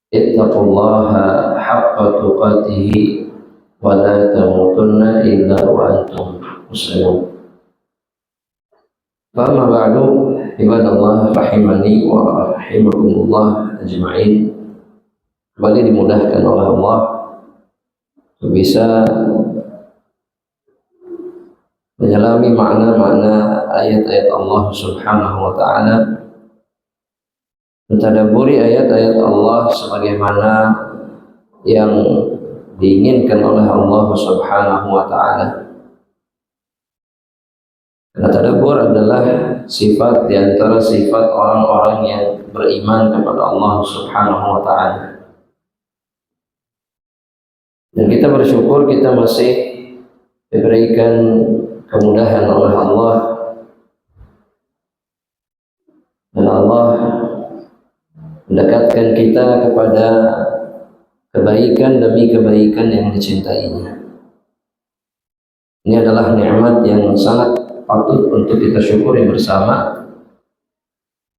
ittaqullaha haqqa tuqatihi wa la tamutunna illa wa antum muslimun. Amma ba'du, ibadallah rahimani wa rahimakumullah ajma'in. Kembali dimudahkan oleh Allah untuk bisa menyelami makna-makna ayat-ayat Allah Subhanahu wa ta'ala, mentadabburi ayat-ayat Allah sebagaimana yang diinginkan oleh Allah Subhanahu wa ta'ala. Karena tadabbur adalah sifat di antara sifat orang-orang yang beriman kepada Allah Subhanahu wa ta'ala. Dan kita bersyukur kita masih diberikan kemudahan oleh Allah, dan Allah mendekatkan kita kepada kebaikan demi kebaikan yang dicintainya. Ini adalah nikmat yang sangat patut untuk kita syukuri bersama.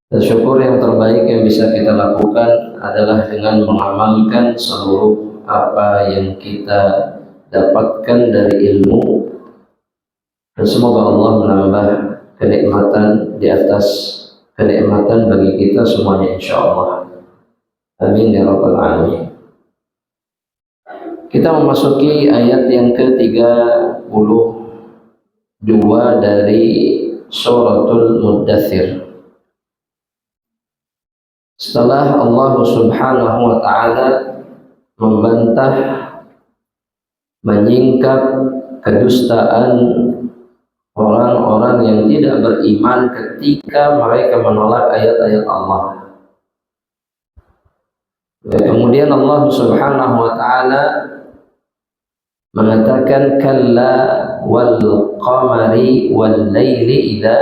Dan syukur yang terbaik yang bisa kita lakukan adalah dengan mengamalkan seluruh apa yang kita dapatkan dari ilmu, dan semoga Allah menambah kenikmatan di atas kenikmatan bagi kita semuanya insyaallah. Amin ya rabbal alamin. Kita memasuki ayat yang ke-32 dari suratul Muddathir. Setelah Allah Subhanahu wa ta'ala membantah, menyingkap kedustaan orang-orang yang tidak beriman ketika mereka menolak ayat-ayat Allah. Kemudian Allah Subhanahu wa ta'ala mengatakan kalla wal qamari wal laili idza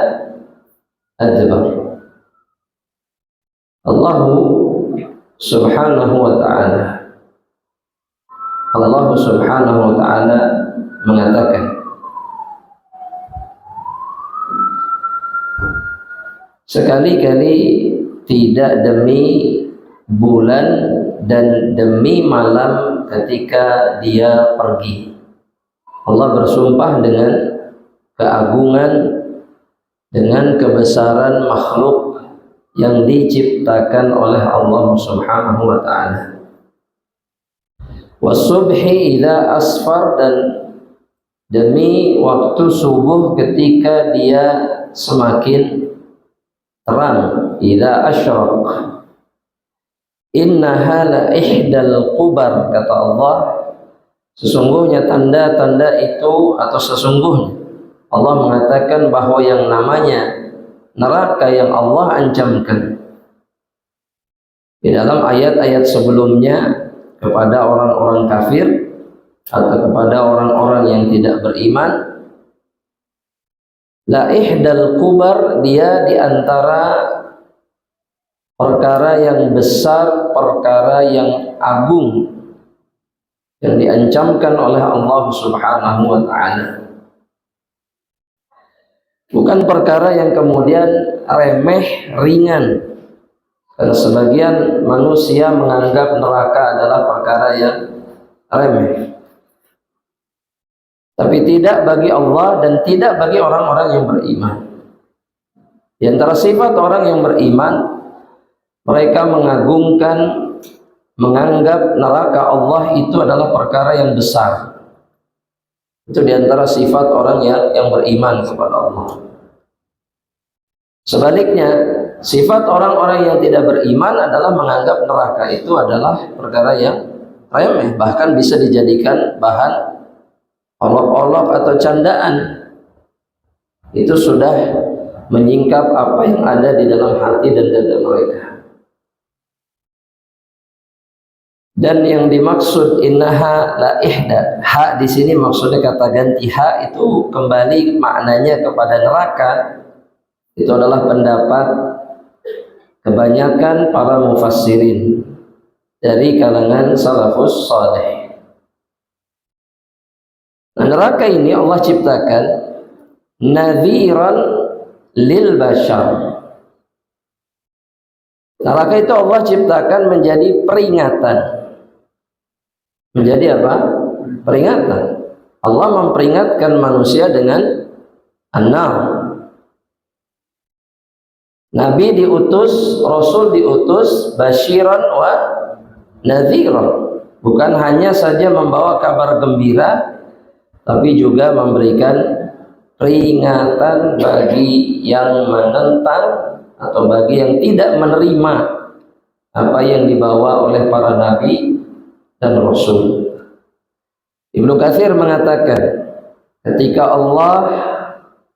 adbar. Allah Subhanahu wa ta'ala mengatakan, sekali-kali tidak demi bulan dan demi malam ketika dia pergi. Allah bersumpah dengan keagungan, dengan kebesaran makhluk yang diciptakan oleh Allah Subhanahu wa ta'ala. Wasubhi idza asfar, dan demi waktu subuh ketika dia semakin terang. Idza asyraq, innaha la ihdal qubar, kata Allah, sesungguhnya tanda-tanda itu, atau sesungguhnya Allah mengatakan bahwa yang namanya neraka yang Allah ancamkan di dalam ayat-ayat sebelumnya kepada orang-orang kafir atau kepada orang-orang yang tidak beriman, la ihdal qubar, dia di antara perkara yang besar, perkara yang agung yang diancamkan oleh Allah Subhanahu wa ta'ala. Bukan perkara yang kemudian remeh, ringan. Dan sebagian manusia menganggap neraka adalah perkara yang remeh. Tapi tidak bagi Allah dan tidak bagi orang-orang yang beriman. Di antara sifat orang yang beriman, mereka mengagungkan, menganggap neraka Allah itu adalah perkara yang besar. Itu di antara sifat orang yang beriman kepada Allah. Sebaliknya, sifat orang-orang yang tidak beriman adalah menganggap neraka itu adalah perkara yang remeh, bahkan bisa dijadikan bahan olok-olok atau candaan. Itu sudah menyingkap apa yang ada di dalam hati dan dada mereka. Dan yang dimaksud innaha la ihda, ha di sini maksudnya kata ganti ha itu kembali maknanya kepada neraka. Itu adalah pendapat kebanyakan para mufassirin dari kalangan salafus saleh. Nah, neraka ini Allah ciptakan nadhiran lil bashar, Neraka itu Allah ciptakan menjadi peringatan. Menjadi apa? Peringatan. Allah memperingatkan manusia dengan an-nar. Nabi diutus, Rasul diutus basyiran wa nadhiran. Bukan hanya saja membawa kabar gembira, tapi juga memberikan peringatan bagi yang menentang atau bagi yang tidak menerima apa yang dibawa oleh para nabi dan rasul. Ibnu Katsir mengatakan, ketika Allah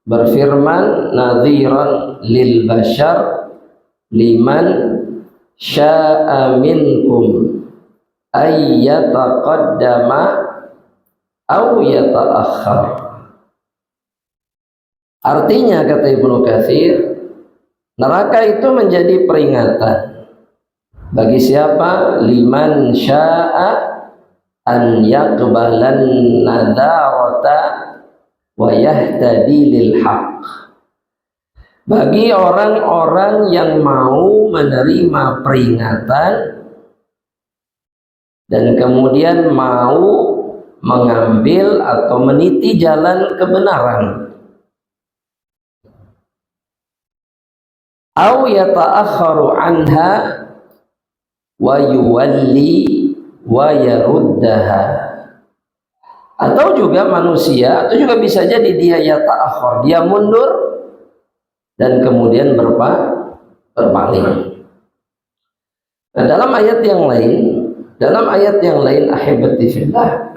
berfirman nadhiran lil bashar liman sya'a minkum ay yataqaddama aw yata'akhkhar. Artinya, kata Ibnu Katsir, neraka itu menjadi peringatan bagi siapa? Liman sya'a an yaqbalan nadharata wa yahtadi lil haqq. Bagi orang-orang yang mau menerima peringatan dan kemudian mau mengambil atau meniti jalan kebenaran. Au yata'akhkharu anha wa yuwalli wa yaruddaha. Atau juga manusia, atau juga bisa jadi dia yata'akhkhar, dia mundur dan kemudian berpaling. Nah, dalam ayat yang lain ahibati fillah,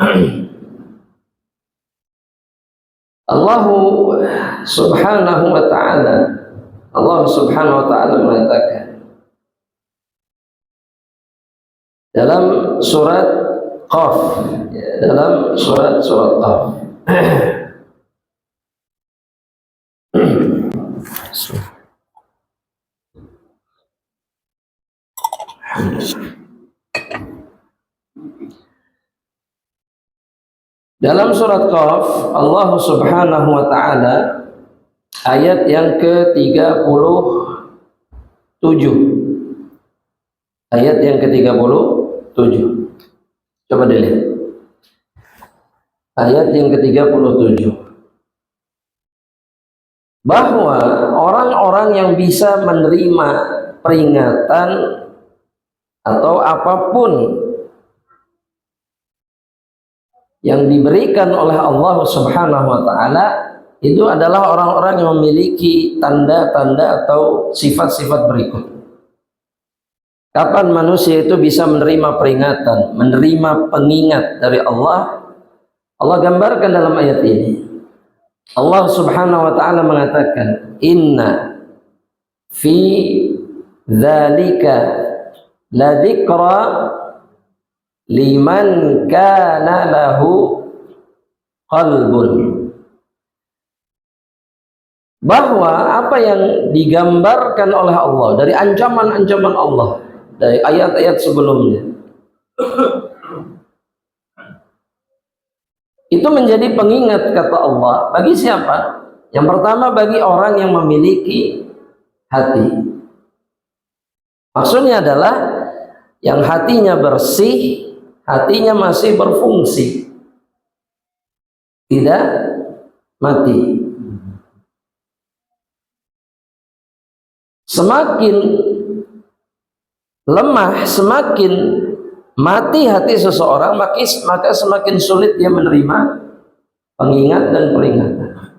Allah subhanahu wa ta'ala mengatakan dalam surat Qaf, dalam surat Qaf. Dalam surat Qaf, Allah subhanahu wa ta'ala ayat yang ke-37. Ayat yang ke-37. Coba dilihat. Ayat yang ke-37. Bahwa orang-orang yang bisa menerima peringatan atau apapun yang diberikan oleh Allah subhanahu wa ta'ala, itu adalah orang-orang yang memiliki tanda-tanda atau sifat-sifat berikut. Kapan manusia itu bisa menerima peringatan, menerima pengingat dari Allah? Allah gambarkan dalam ayat ini. Allah subhanahu wa ta'ala mengatakan, inna fi dzalika la dzikra liman kana lahu qalbun. Bahwa apa yang digambarkan oleh Allah dari ancaman-ancaman Allah dari ayat-ayat sebelumnya itu menjadi pengingat, kata Allah, bagi siapa? Yang pertama, bagi orang yang memiliki hati. Maksudnya adalah yang hatinya bersih, hatinya masih berfungsi, tidak mati. Semakin lemah, semakin mati hati seseorang, maka semakin sulit dia menerima pengingat dan peringatan.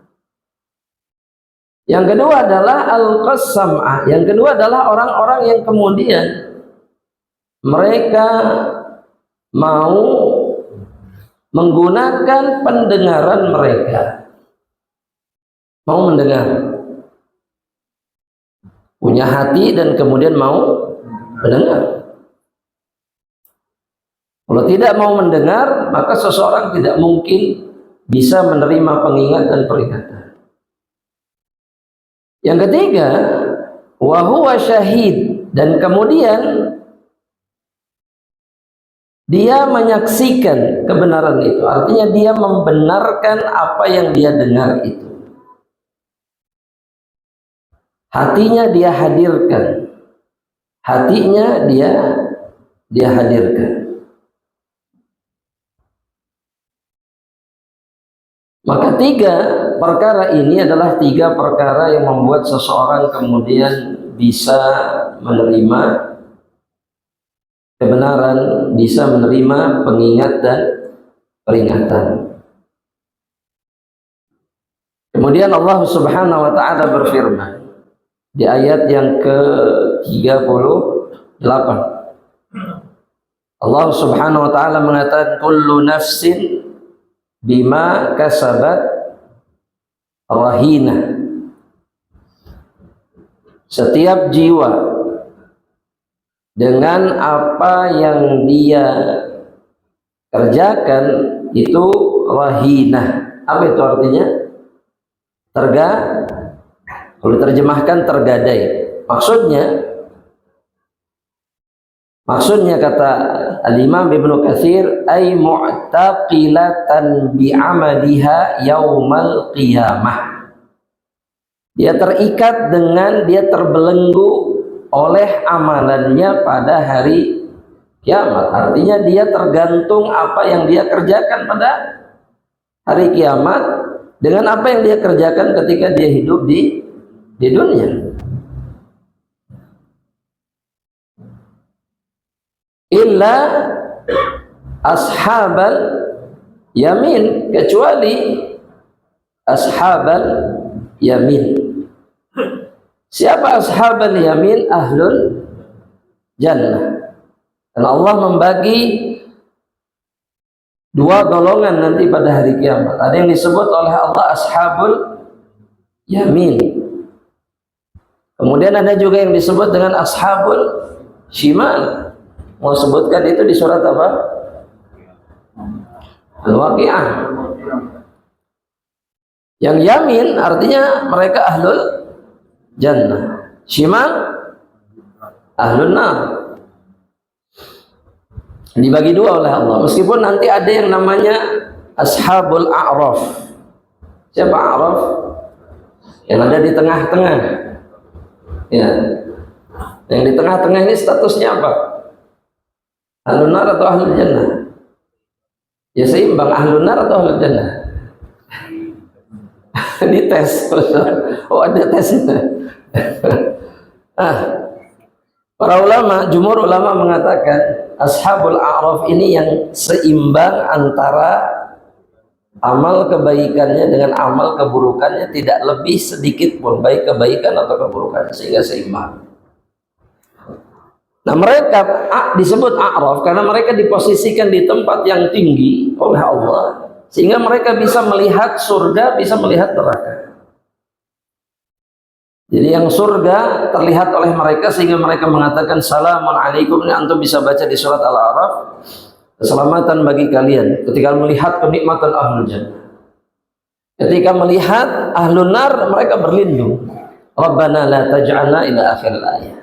Yang kedua adalah al-qasam'ah. Yang kedua adalah orang-orang yang kemudian mereka mau menggunakan pendengaran mereka, mau mendengar, punya hati dan kemudian mau mendengar. Kalau tidak mau mendengar, maka seseorang tidak mungkin bisa menerima pengingat dan peringatan. Yang ketiga, wa huwa syahid, dan kemudian dia menyaksikan kebenaran itu. Artinya dia membenarkan apa yang dia dengar itu. Hatinya dia hadirkan, hatinya dia hadirkan. Maka 3 perkara ini adalah 3 perkara yang membuat seseorang kemudian bisa menerima kebenaran, bisa menerima pengingat dan peringatan. Kemudian Allah Subhanahu wa taala berfirman di ayat yang ke-38. Allah Subhanahu wa taala mengatakan kullu nafsin bima kasabat rahina. Setiap jiwa dengan apa yang dia kerjakan itu rahina. Apa itu artinya? Kalau diterjemahkan tergadai. Maksudnya kata Al-Imam Ibnu Katsir ay mu'taqilatan bi'amaliha yaumal qiyamah. Dia terikat dengan, dia terbelenggu oleh amalannya pada hari kiamat. Artinya dia tergantung apa yang dia kerjakan pada hari kiamat dengan apa yang dia kerjakan ketika dia hidup di dunia. Illa ashabal yamin, kecuali ashabal yamin. Siapa ashabal yamin? Ahlul jannah. Dan Allah membagi 2 golongan nanti pada hari kiamat. Ada yang disebut oleh Allah ashabul yamin. Kemudian ada juga yang disebut dengan ashabul shimal. Mau sebutkan itu di surat apa? Al-Waqi'ah. Yang yamin artinya mereka ahlul jannah. Shimal ahlun nar. Dibagi 2 oleh Allah. Meskipun nanti ada yang namanya ashabul a'raf. Siapa a'raf? Yang ada di tengah-tengah. Ya. Yang di tengah-tengah ini statusnya apa? Ahlun nar atau ahlul jannah? Ya seimbang, ahlun nar atau ahlul jannah? Dites. Oh, ada tesnya. Para ulama, jumhur ulama mengatakan ashabul a'raf ini yang seimbang antara amal kebaikannya dengan amal keburukannya, tidak lebih sedikit pun baik kebaikan atau keburukan, sehingga seimbang. Nah, mereka disebut a'raf karena mereka diposisikan di tempat yang tinggi oleh Allah, sehingga mereka bisa melihat surga, bisa melihat neraka. Jadi yang surga terlihat oleh mereka sehingga mereka mengatakan salamun alaikum. Ini antum bisa baca di surat Al-A'raf. Keselamatan bagi kalian ketika melihat kenikmatan ahlul jannah. Ketika melihat ahlun nar, mereka berlindung. Rabbana la taj'alna ila akhiril ayat.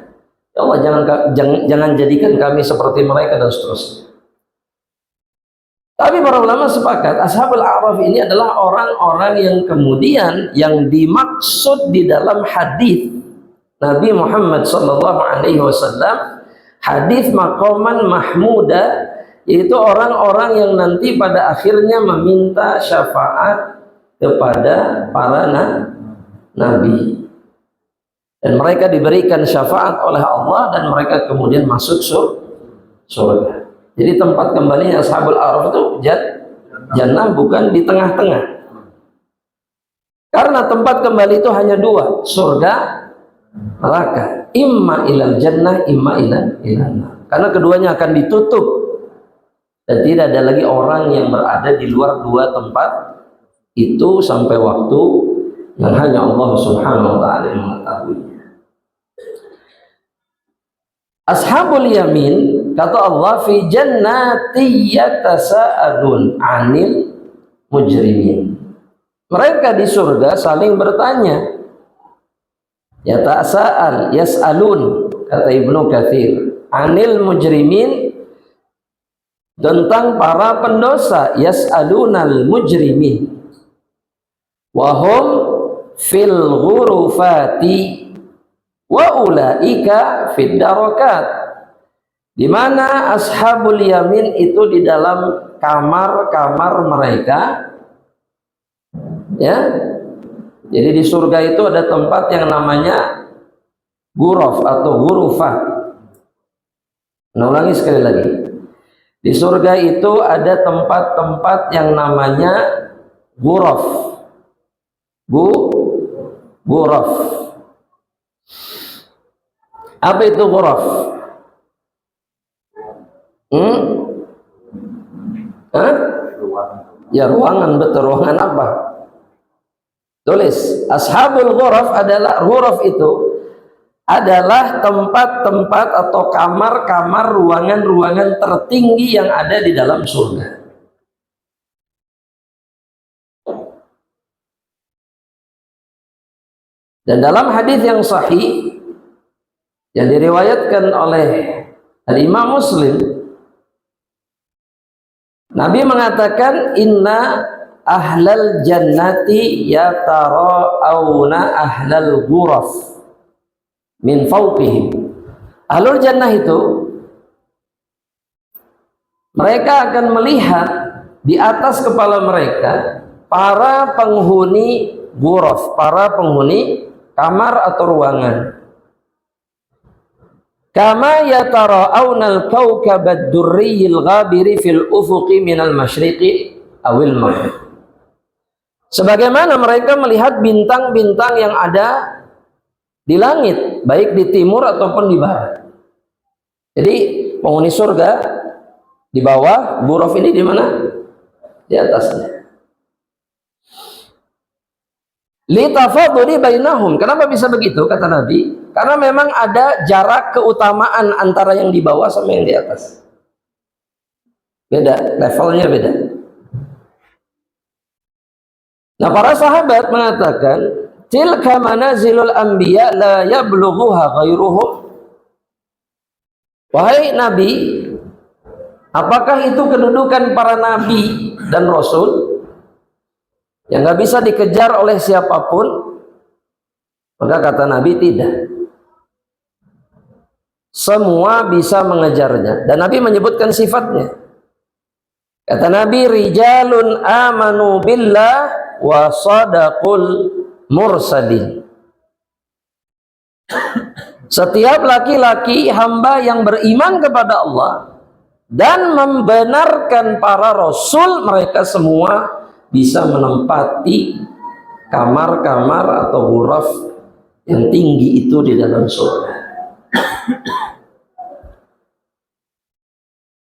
Ya Allah, jangan jadikan kami seperti mereka, dan seterusnya. Tapi para ulama sepakat ashabul a'raf ini adalah orang-orang yang kemudian yang dimaksud di dalam hadis Nabi Muhammad SAW, hadis maqaman mahmuda, yaitu orang-orang yang nanti pada akhirnya meminta syafaat kepada para nabi, dan mereka diberikan syafaat oleh Allah dan mereka kemudian masuk surga. Jadi tempat kembalinya ashabul a'raf itu jannah, bukan di tengah-tengah. Karena tempat kembali itu hanya 2, surga, neraka. Imma ilal jannah, imma ilal nar. Karena keduanya akan ditutup dan tidak ada lagi orang yang berada di luar 2 tempat itu sampai waktu yang hanya Allah Subhanahu wa taala yang mengetahuinya. Ashabul yamin, kata Allah, fi jannati yatasa'alun 'anil mujrimin. Mereka di surga saling bertanya. Yatasa'al, yas'alun, kata Ibnu Katsir, 'anil mujrimin, tentang para pendosa. Yas'alunal mujrimin wa hum fil ghurufati wa ulaika fid darakat, di mana ashabul yamin itu di dalam kamar-kamar mereka, ya. Jadi di surga itu ada tempat yang namanya ghuraf atau ghurufah. Nah, ulangi sekali lagi. Di surga itu ada tempat-tempat yang namanya ghuraf. Ghuraf. Apa itu ghuraf? Ya, ruangan. Betul. Ruangan apa? Tulis. Ashabul ghuraf adalah, ghuraf itu adalah tempat-tempat atau kamar-kamar, ruangan-ruangan tertinggi yang ada di dalam surga. Dan dalam hadis yang sahih yang diriwayatkan oleh Al-Imam Muslim, Nabi mengatakan, inna ahlal jannati yatara'awna ahlal ghuraf min fawqihim. Ahlul jannah itu mereka akan melihat di atas kepala mereka para penghuni ghuraf, para penghuni kamar atau ruangan. Kama yatara'awna al-kawkab ad-durriyil ghabiri fil ufuqi minal masyriqi awil maghrib. Sebagaimana mereka melihat bintang-bintang yang ada di langit, baik di timur ataupun di barat. Jadi penghuni surga di bawah, ghuraf ini di mana? Di atasnya. Litafaduli bainahum. Kenapa bisa begitu kata Nabi? Karena memang ada jarak keutamaan antara yang di bawah sama yang di atas. Beda, levelnya beda. Nah, para sahabat mengatakan, tilka manazilul anbiya la yablughuha ghairuhum. Wahai Nabi, apakah itu kedudukan para nabi dan rasul yang nggak bisa dikejar oleh siapapun? Maka kata Nabi, tidak. Semua bisa mengejarnya. Dan Nabi menyebutkan sifatnya. Kata Nabi, rijalun amanu billah wa sadaqul mursalin. Setiap laki-laki hamba yang beriman kepada Allah dan membenarkan para rasul, mereka semua bisa menempati kamar-kamar atau ghuraf yang tinggi itu di dalam surga.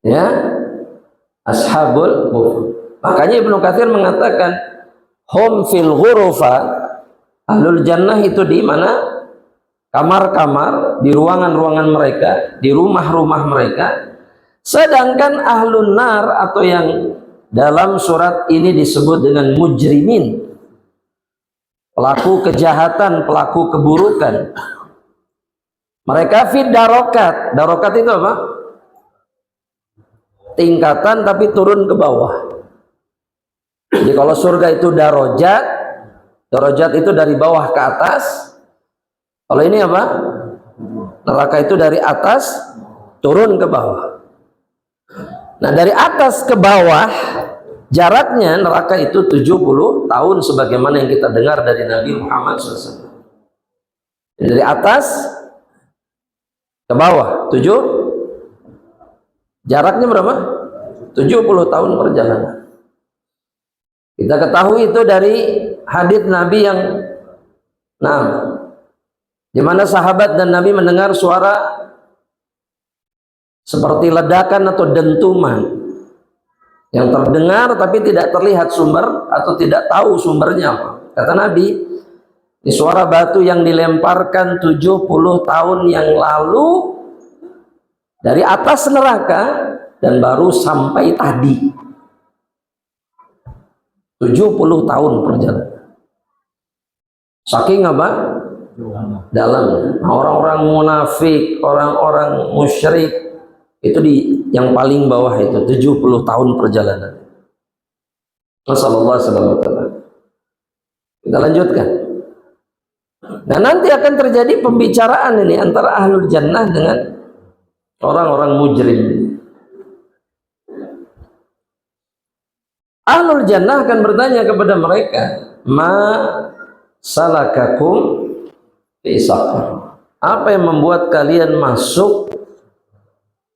Ya, ashabul ghuruf. Makanya Ibnu Katsir mengatakan hum fil ghurufa, ahlul jannah itu di mana? Kamar-kamar, di ruangan-ruangan mereka, di rumah-rumah mereka. Sedangkan ahlun nar atau yang dalam surat ini disebut dengan mujrimin, pelaku kejahatan, pelaku keburukan, mereka fid darokat. Darokat itu apa? Tingkatan tapi turun ke bawah. Jadi kalau surga itu darajat, darajat itu dari bawah ke atas. Kalau ini apa? Neraka itu dari atas turun ke bawah. Nah, dari atas ke bawah jaraknya neraka itu 70 tahun sebagaimana yang kita dengar dari Nabi Muhammad SAW. Dari atas ke bawah 7, jaraknya berapa? 70 tahun perjalanan. Kita ketahui itu dari hadits Nabi yang di mana sahabat dan Nabi mendengar suara seperti ledakan atau dentuman yang terdengar tapi tidak terlihat sumber atau tidak tahu sumbernya apa. Kata Nabi, ini suara batu yang dilemparkan 70 tahun yang lalu dari atas neraka dan baru sampai tadi. 70 tahun perjalanan. Saking apa? Dalam. Nah, orang-orang munafik, orang-orang musyrik itu di yang paling bawah itu 70 tahun perjalanan. Sallallahu alaihi wasallam. Kita lanjutkan. Nah, nanti akan terjadi pembicaraan ini antara ahlul jannah dengan orang-orang mujrim. Ahlul jannah akan bertanya kepada mereka, ma salakakum fi saqar? Apa yang membuat kalian masuk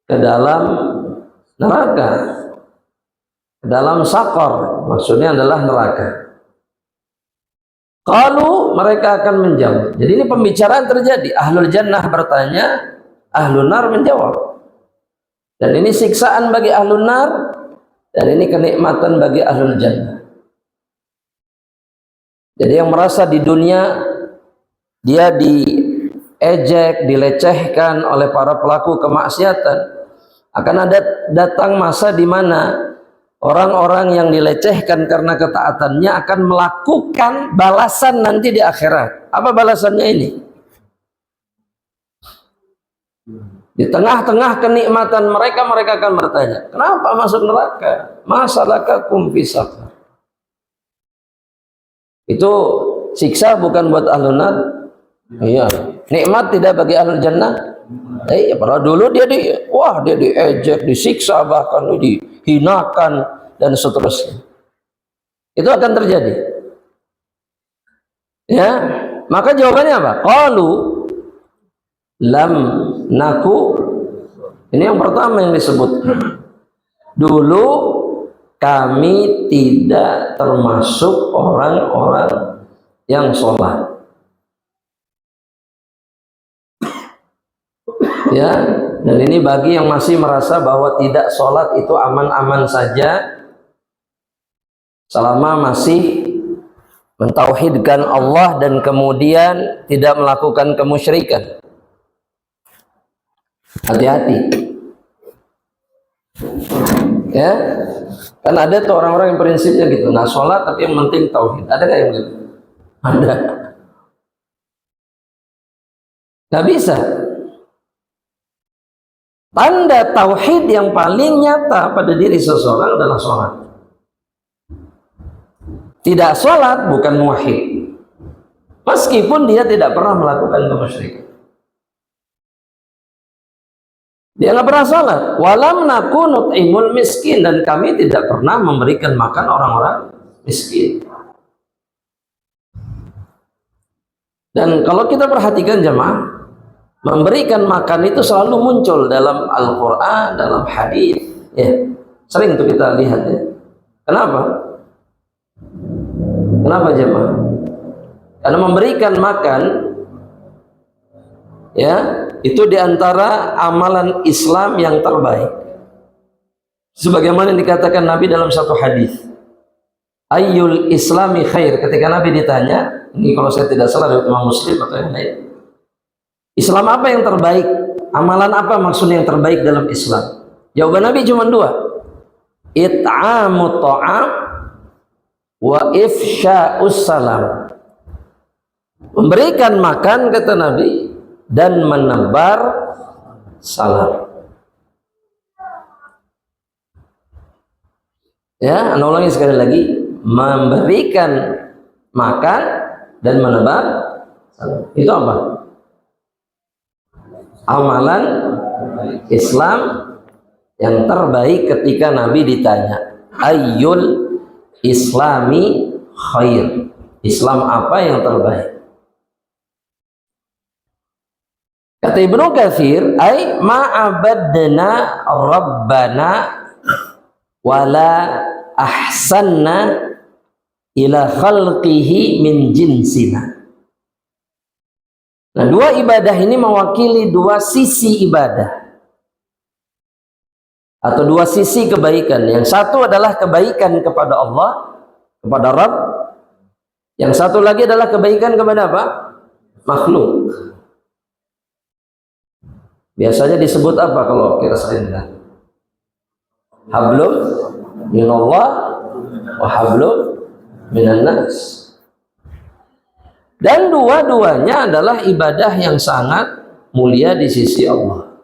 ke dalam neraka? Ke dalam saqar, maksudnya adalah neraka. Kalau mereka akan menjawab. Jadi ini pembicaraan terjadi. Ahlul jannah bertanya, ahlun nar menjawab. Dan ini siksaan bagi ahlun nar, dan ini kenikmatan bagi ahlul jannah. Jadi yang merasa di dunia dia diejek, dilecehkan oleh para pelaku kemaksiatan, akan ada datang masa di mana orang-orang yang dilecehkan karena ketaatannya akan melakukan balasan nanti di akhirat. Apa balasannya ini? Di tengah-tengah kenikmatan mereka, mereka akan bertanya, kenapa masuk neraka? Masalakakum fi saqar? Itu siksa bukan buat ahlun nar? Iya. Nikmat tidak bagi ahlul jannah? Pada dulu dia diejek, disiksa, bahkan dihinakan dan seterusnya. Itu akan terjadi. Ya, maka jawabannya apa? Qalu lam naku. Ini yang pertama yang disebut. Dulu kami tidak termasuk orang-orang yang sholat. Ya, dan ini bagi yang masih merasa bahwa tidak sholat itu aman-aman saja selama masih mentauhidkan Allah dan kemudian tidak melakukan kemusyrikan. Hati-hati. Ya, kan ada tuh orang-orang yang prinsipnya gitu, nggak sholat tapi yang penting tauhid. Ada nggak yang gitu? Ada. Nggak bisa. Tanda tauhid yang paling nyata pada diri seseorang adalah sholat. Tidak sholat bukan muwahhid, meskipun dia tidak pernah melakukan kemusyrikan. Dia nggak pernah sholat. Walam naku nut'imul miskin, dan kami tidak pernah memberikan makan orang-orang miskin. Dan kalau kita perhatikan jemaah, memberikan makan itu selalu muncul dalam Al-Quran, dalam hadis. Ya, sering itu kita lihat ya. Kenapa? Kenapa jemaah? Karena memberikan makan, ya, itu diantara amalan Islam yang terbaik. Sebagaimana yang dikatakan Nabi dalam satu hadis, Ayyul Islami khair. Ketika Nabi ditanya, ini kalau saya tidak salah dari Imam Muslim atau yang lain, Islam apa yang terbaik? Amalan apa maksudnya yang terbaik dalam Islam? Jawaban Nabi cuma dua. It'amu ta'am wa ifsya'us salam. Memberikan makan, kata Nabi, dan menebar salam. Ya, anda ulangi sekali lagi. Memberikan makan dan menebar salam. Itu apa? Amalan Islam yang terbaik ketika Nabi ditanya, Ayyul Islami khair. Islam apa yang terbaik? Kata Ibnu Katsir, ay ma'abadna rabbana wala ahsanna ila khalqihi min jinsina. Nah, dua ibadah ini mewakili dua sisi ibadah atau dua sisi kebaikan. Yang satu adalah kebaikan kepada Allah, kepada Rabb. Yang satu lagi adalah kebaikan kepada apa? Makhluk. Biasanya disebut apa kalau kita sering dengar? Hablum minallah wa hablum minan nas. Dan dua-duanya adalah ibadah yang sangat mulia di sisi Allah.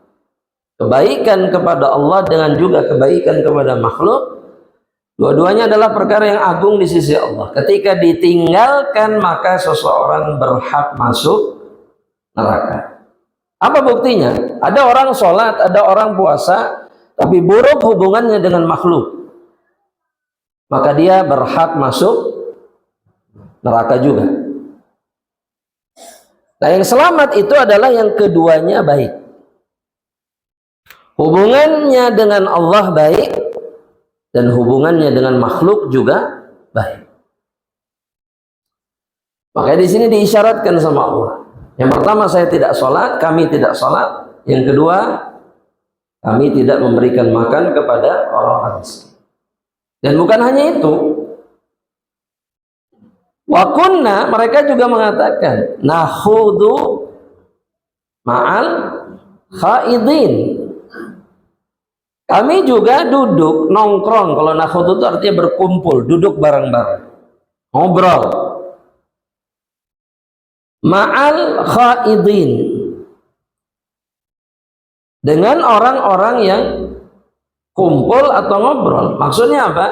Kebaikan kepada Allah dengan juga kebaikan kepada makhluk Dua-duanya adalah perkara yang agung di sisi Allah. Ketika ditinggalkan maka seseorang berhak masuk neraka. Apa buktinya? Ada orang sholat, ada orang puasa, tapi buruk hubungannya dengan makhluk, maka dia berhak masuk neraka juga. Nah, yang selamat itu adalah yang keduanya baik. Hubungannya dengan Allah baik dan hubungannya dengan makhluk juga baik. Makanya di sini diisyaratkan sama Allah. Yang pertama, saya tidak sholat, kami tidak sholat. Yang kedua, kami tidak memberikan makan kepada orang miskin. Dan bukan hanya itu, wa kunna, mereka juga mengatakan nakhudu ma'al khaidin. Kami juga duduk nongkrong. Kalau nakhudu itu artinya berkumpul, duduk bareng-bareng, ngobrol. Ma'al khaidin, dengan orang-orang yang kumpul atau ngobrol. Maksudnya apa?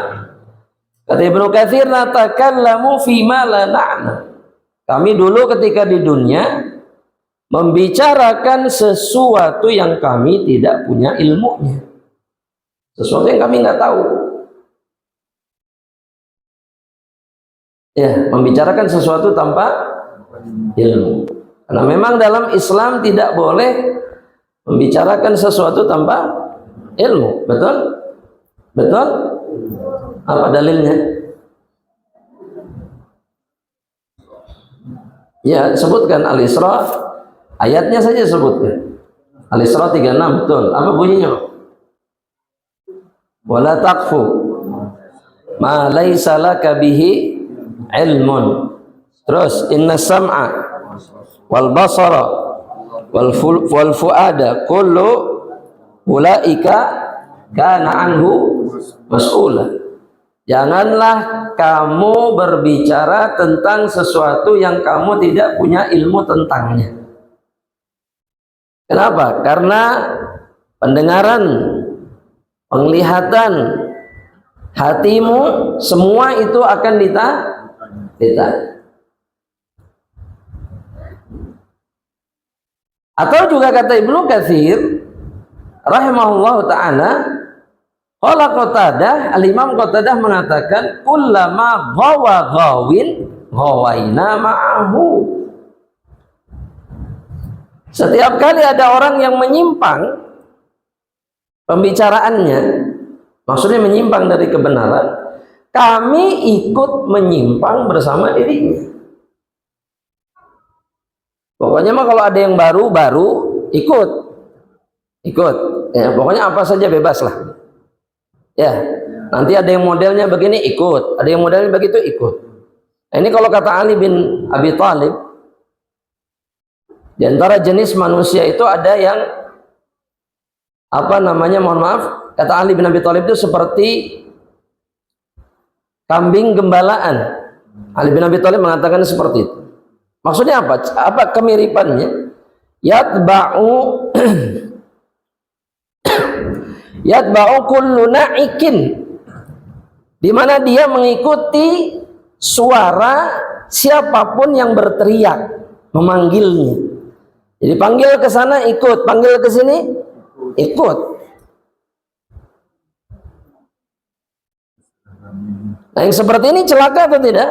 Kata Ibnu Katsir, natakallamu fima la na'na. Kami dulu ketika di dunia membicarakan sesuatu yang kami tidak punya ilmunya, sesuatu yang kami nggak tahu. Ya, membicarakan sesuatu tanpa ilmu. Karena memang dalam Islam tidak boleh membicarakan sesuatu tanpa ilmu. Betul? Betul? Apa dalilnya? Ya, sebutkan Al-Isra, ayatnya saja sebutkan. Al-Isra 36, betul. Apa bunyinya? Wala taqfu ma laisa laka bihi ilmun. Terus inna sam'a wal basara wal fuada kullu ulaika kana anhu mas'ula. Janganlah kamu berbicara tentang sesuatu yang kamu tidak punya ilmu tentangnya. Kenapa? Karena pendengaran, penglihatan, hatimu, semua itu akan ditanya. Atau juga kata Ibnu Katsir rahimahullah ta'ala, qala Qatadah, al-Imam Qatadah mengatakan kullama ghawa ghawin ghawaina ma'ahu. Setiap kali ada orang yang menyimpang pembicaraannya, maksudnya menyimpang dari kebenaran, kami ikut menyimpang bersama dirinya. Pokoknya mah kalau ada yang baru ikut. Ya, pokoknya apa saja bebas lah. Ya, nanti ada yang modelnya begini ikut, ada yang modelnya begitu ikut. Nah, ini kalau kata Ali bin Abi Thalib, di antara jenis manusia itu ada yang apa namanya, mohon maaf, kata Ali bin Abi Thalib itu seperti kambing gembalaan. Ali bin Abi Thalib mengatakan seperti itu. Maksudnya apa? Apa kemiripannya? Yatba'u kullu na'ikin, di mana dia mengikuti suara siapapun yang berteriak memanggilnya. Jadi panggil ke sana ikut, panggil ke sini ikut. Nah, yang seperti ini celaka atau tidak?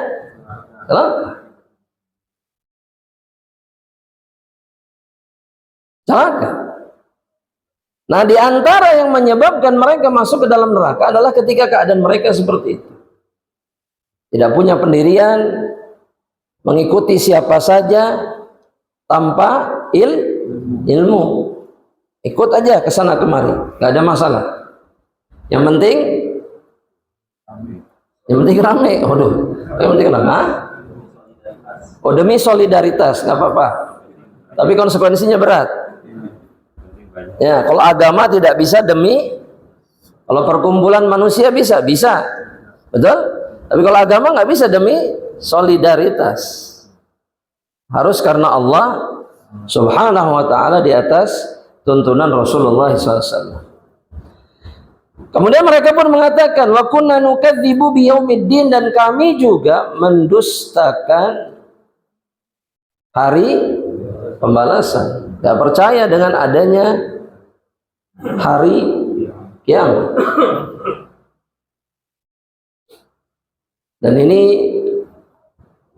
Celaka. Nah, di antara yang menyebabkan mereka masuk ke dalam neraka adalah ketika keadaan mereka seperti itu. Tidak punya pendirian, mengikuti siapa saja tanpa ilmu. Ikut aja ke sana kemari, nggak ada masalah. Yang penting rame. Yang penting rame. Oh, demi solidaritas nggak apa-apa. Tapi konsekuensinya berat. Ya, kalau agama tidak bisa demi, kalau perkumpulan manusia bisa, betul? Tapi kalau agama nggak bisa demi solidaritas. Harus karena Allah Subhanahu wa ta'ala di atas tuntunan Rasulullah SAW. Kemudian mereka pun mengatakan wa kunna nukadzibu biyaumiddin, dan kami juga mendustakan hari pembalasan. Tidak percaya dengan adanya hari kiamat. Dan ini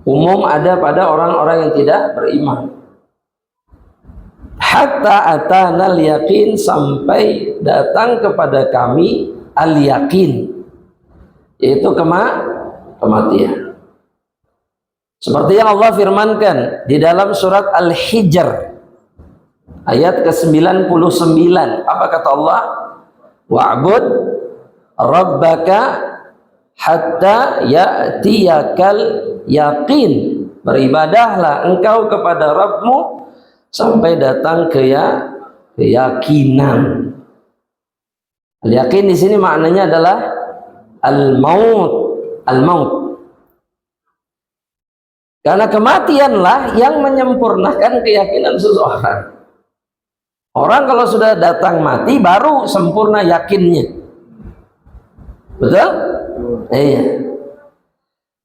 umum ada pada orang-orang yang tidak beriman. Hatta atana al-yaqin, sampai datang kepada kami al-yaqin, yaitu kematian. Seperti yang Allah firmankan di dalam surat Al-Hijr ayat ke-99. Apa kata Allah? Wa'bud rabbaka hatta ya'tiyakal yaqin. Beribadahlah engkau kepada Rabbmu sampai datang keyakinan. Al-yaqin di sini maknanya adalah al-maut, al-maut. Karena kematianlah yang menyempurnakan keyakinan seseorang. Orang kalau sudah datang mati baru sempurna yakinnya. Betul? Iya.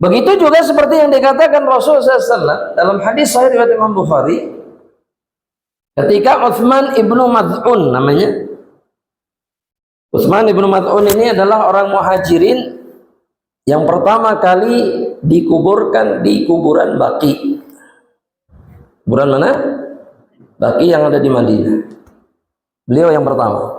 Begitu juga seperti yang dikatakan Rasulullah SAW dalam hadis sahih riwayat Imam Bukhari, ketika Utsman ibnu Maz'un namanya. Utsman ibnu Maz'un ini adalah orang muhajirin yang pertama kali dikuburkan di kuburan Baqi. Kuburan mana? Baqi yang ada di Madinah. Beliau yang pertama.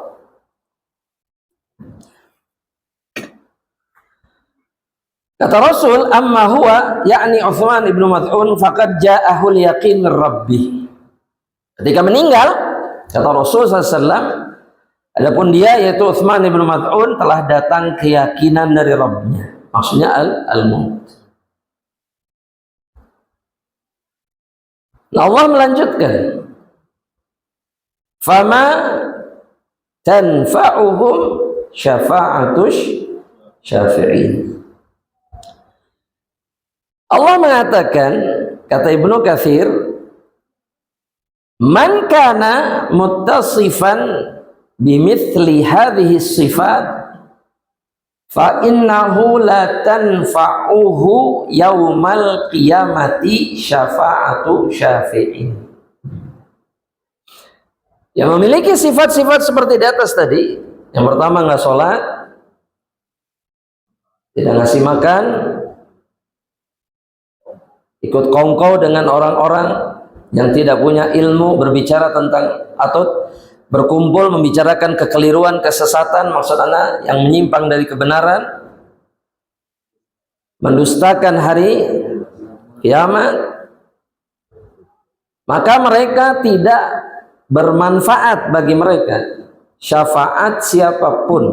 Kata Rasul, amma huwa, yakni Utsman ibnu Maz'un, faqad ja'ahul yaqin min rabbih. Ketika meninggal, kata Rasul SAW, adapun dia yaitu Utsman ibnu Maz'un telah datang keyakinan dari Rabbnya. Maksudnya al-maut. Nah, Allah melanjutkan, fama tanfa'uhum syafa'atus syafi'in. Allah mengatakan, kata Ibnu Katsir, man kana muttasifan bimithli hadhihi sifat fa innahu la tanfa'uhu yaumal qiyamati syafa'atu syafi'in. Yang memiliki sifat-sifat seperti di atas tadi, yang pertama nggak sholat, tidak ngasih makan, ikut kongkow dengan orang-orang yang tidak punya ilmu, berbicara tentang atau berkumpul membicarakan kekeliruan, kesesatan, maksudnya yang menyimpang dari kebenaran, mendustakan hari kiamat, maka mereka tidak bermanfaat bagi mereka syafaat siapapun,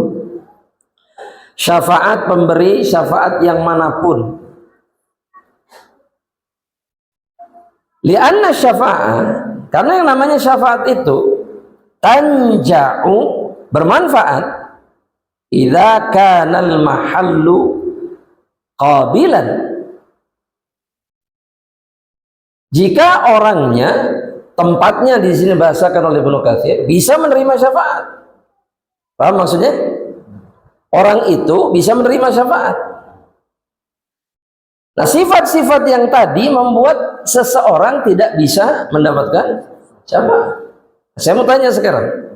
syafaat pemberi syafaat yang manapun. Lianna syafa'ah, karena yang namanya syafaat itu tanja'u, bermanfaat, idza kana al-mahallu qabilan, jika orangnya, tempatnya di sini bahasakan oleh Ibnu Katsir, bisa menerima syafaat. Paham maksudnya? Orang itu bisa menerima syafaat. Nah, sifat-sifat yang tadi membuat seseorang tidak bisa mendapatkan syafaat. Saya mau tanya sekarang,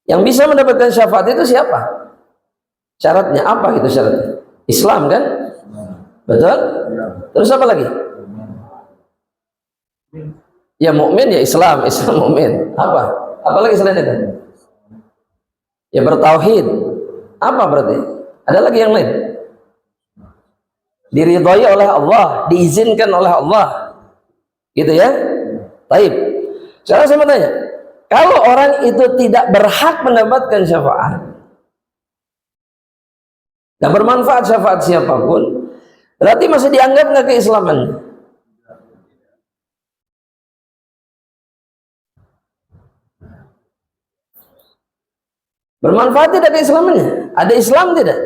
yang bisa mendapatkan syafaat itu siapa? Syaratnya apa itu syaratnya? Islam kan? Betul? Terus apa lagi? Ya mukmin, ya Islam, Islam mukmin. Apa? Apa lagi selain itu? Ya bertauhid. Apa berarti? Ada lagi yang lain? Diridhoi oleh Allah, diizinkan oleh Allah, gitu ya. Baik. Sekarang saya mau tanya, kalau orang itu tidak berhak mendapatkan syafaat, nggak bermanfaat syafaat siapapun, berarti masih dianggap nggak keislamannya? Bermanfaat tidak keislamannya? Ada Islam tidak?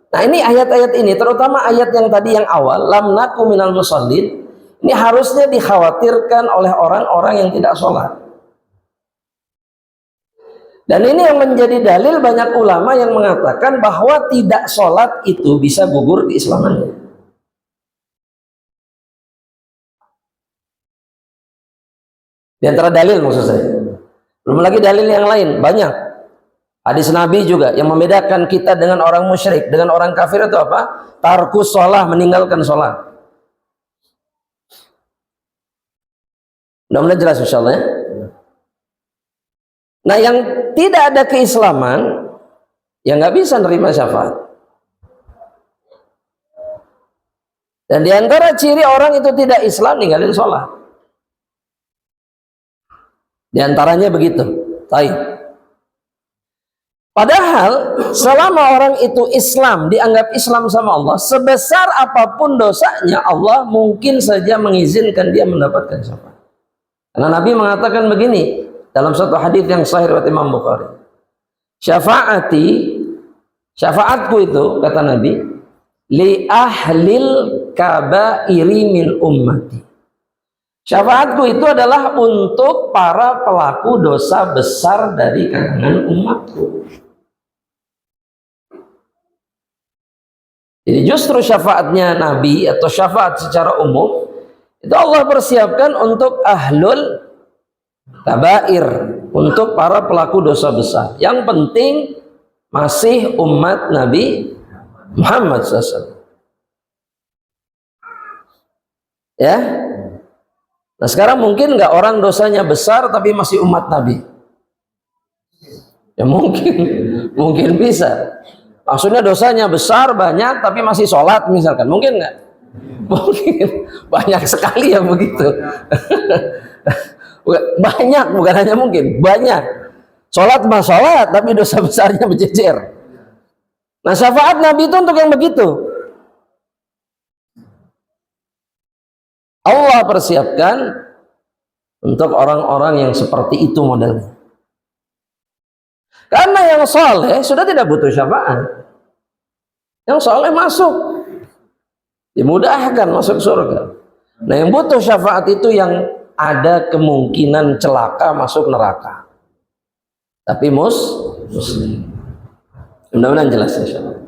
Nah, ini ayat-ayat ini, terutama ayat yang tadi yang awal, lam naku minal musallin, ini harusnya dikhawatirkan oleh orang-orang yang tidak sholat. Dan ini yang menjadi dalil banyak ulama yang mengatakan bahwa tidak sholat itu bisa gugur keislamannya. Di antara dalil maksud saya. Belum lagi dalil yang lain, banyak. Hadis Nabi juga yang membedakan kita dengan orang musyrik, dengan orang kafir itu apa? Tarkus sholat, meninggalkan sholat. Mudah-mudahan jelas insyaallah ya. Nah, yang tidak ada keislaman, yang nggak bisa nerima syafaat. Dan di antara ciri orang itu tidak Islam, ninggalin sholat. Di antaranya begitu. Baik. Padahal selama orang itu Islam, dianggap Islam sama Allah, sebesar apapun dosanya, Allah mungkin saja mengizinkan dia mendapatkan syafaat. Karena Nabi mengatakan begini dalam satu hadis yang sahih riwayat Imam Bukhari. Syafaatku itu, kata Nabi, li ahlil kabairi min ummati. Syafaatku itu adalah untuk para pelaku dosa besar dari kalangan umatku. Jadi justru syafaatnya Nabi atau syafaat secara umum itu Allah persiapkan untuk ahlul kabair, untuk para pelaku dosa besar. Yang penting masih umat Nabi Muhammad SAW. Ya. Nah sekarang mungkin nggak orang dosanya besar tapi masih umat Nabi? Ya mungkin bisa. Maksudnya dosanya besar banyak tapi masih sholat misalkan, mungkin nggak? Mungkin, banyak sekali yang begitu. Banyak, bukan hanya mungkin, banyak. Sholat mah sholat tapi dosa besarnya berjejer. Nah syafaat Nabi itu untuk yang begitu. Allah persiapkan untuk orang-orang yang seperti itu modelnya. Karena yang soleh sudah tidak butuh syafaat. Yang soleh masuk, dimudahkan masuk surga. Nah yang butuh syafaat itu yang ada kemungkinan celaka masuk neraka. Tapi muslim. Mudah-mudahan jelas insyaallah.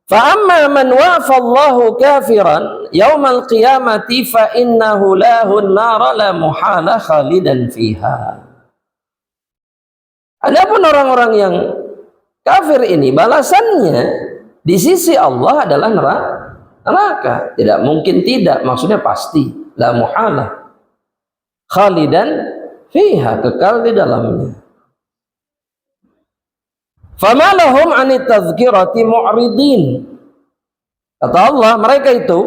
Fa'amma man wafallahu kafiran yaumal qiyamati fa innahu lahun nara la muhala khalidan fiha. Adapun orang-orang yang kafir ini balasannya di sisi Allah adalah neraka. Tidak mungkin tidak, maksudnya pasti. La muhala khalidan fiha, kekal di dalamnya. Fama lahum 'anit tadhkirati mu'ridin. Kata Allah, mereka itu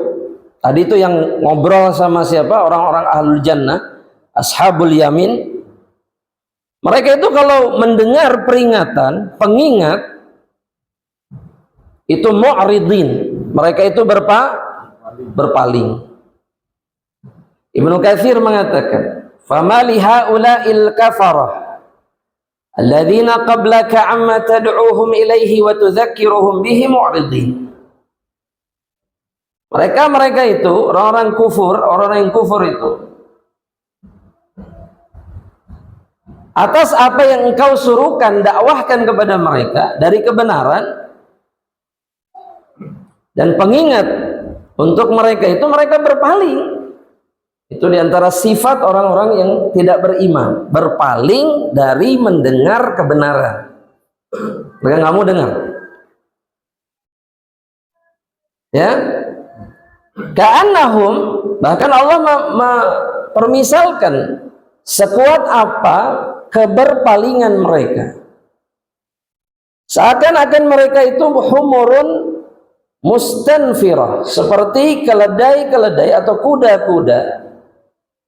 tadi itu yang ngobrol sama siapa? Orang-orang ahlul jannah, ashabul yamin. Mereka itu kalau mendengar peringatan, pengingat, itu mu'ridin. Mereka itu berpaling. Ibnu Katsir mengatakan, "Fama li haula'il kafarah alladzina qablaka amma tad'uuhum ilaihi wa tudzakiruhum bihi mu'ridin." Mereka itu orang-orang kufur, orang yang kufur itu atas apa yang engkau suruhkan, dakwahkan kepada mereka dari kebenaran dan pengingat untuk mereka itu, mereka berpaling. Itu diantara sifat orang-orang yang tidak beriman, berpaling dari mendengar kebenaran. Mereka nggak mau dengar. Ya, ka'annahum, bahkan Allah mempermisalkan sekuat apa keberpalingan mereka, seakan-akan mereka itu humurun mustanfirah, seperti keledai-keledai atau kuda-kuda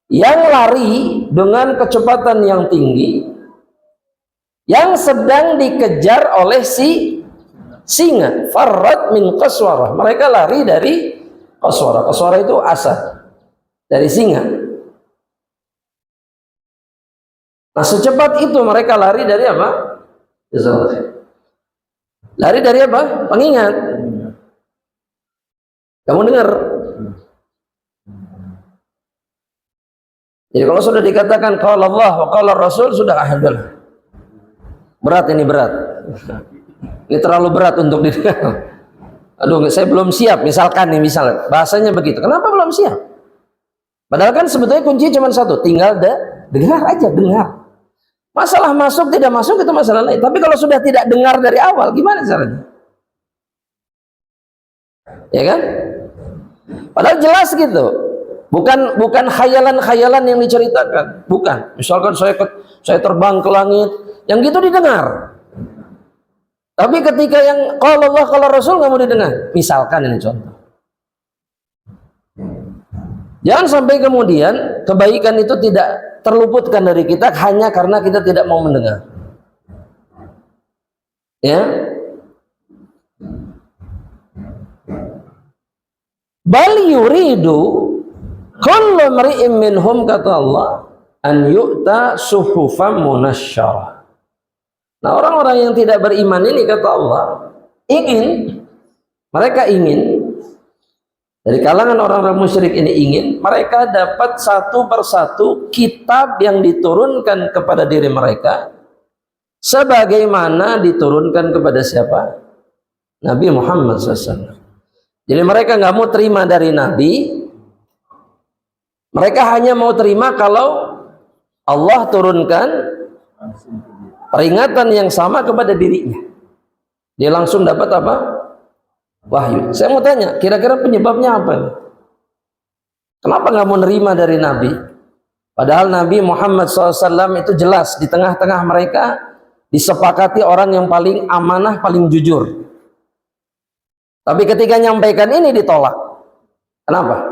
yang lari dengan kecepatan yang tinggi, yang sedang dikejar oleh si singa. Farrat min qaswarah, mereka lari dari qaswarah. Qaswarah itu asad, dari singa. Nah secepat itu mereka lari dari apa? Lari dari apa? Pengingat. Kamu dengar? Jadi kalau sudah dikatakan qala Allah wa qala Rasul, sudah alhamdulillah. Berat ini, berat. Ini terlalu berat untuk didengar. Aduh, saya belum siap. Misalkan nih, misalnya bahasanya begitu. Kenapa belum siap? Padahal kan sebetulnya kunci cuma satu, tinggal dengar aja, dengar. Masalah masuk tidak masuk itu masalah lain. Tapi kalau sudah tidak dengar dari awal, gimana caranya? Ya kan? Padahal jelas gitu. Bukan khayalan-khayalan yang diceritakan. Bukan. Misalkan saya terbang ke langit, yang gitu didengar. Tapi ketika yang kalau Allah kalau Rasul nggak mau didengar. Misalkan ini contoh. Jangan sampai kemudian kebaikan itu tidak terluputkan dari kita hanya karena kita tidak mau mendengar. Ya. Bal yuridu kullu mar'in minhum, kata Allah, an yu'ta suhufan munasysyarah. Nah, orang-orang yang tidak beriman ini, kata Allah, mereka ingin, dari kalangan orang-orang musyrik ini ingin, mereka dapat satu persatu kitab yang diturunkan kepada diri mereka, sebagaimana diturunkan kepada siapa? Nabi Muhammad SAW. Jadi mereka nggak mau terima dari Nabi, mereka hanya mau terima kalau Allah turunkan peringatan yang sama kepada dirinya. Dia langsung dapat apa? Wahyu. Saya mau tanya, kira-kira penyebabnya apa? Kenapa nggak mau nerima dari Nabi? Padahal Nabi Muhammad SAW itu jelas di tengah-tengah mereka disepakati orang yang paling amanah, paling jujur. Tapi ketika nyampaikan ini ditolak. Kenapa?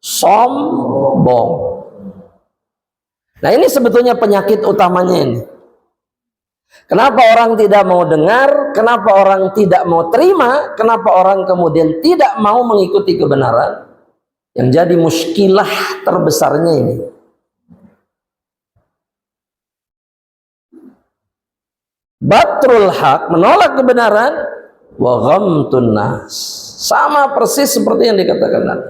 Sombong. Nah, ini sebetulnya penyakit utamanya ini. Kenapa orang tidak mau dengar? Kenapa orang tidak mau terima? Kenapa orang kemudian tidak mau mengikuti kebenaran? Yang jadi muskilah terbesarnya ini. Batrul haq, menolak kebenaran, wa ghamtun nas. Sama persis seperti yang dikatakan Nabi.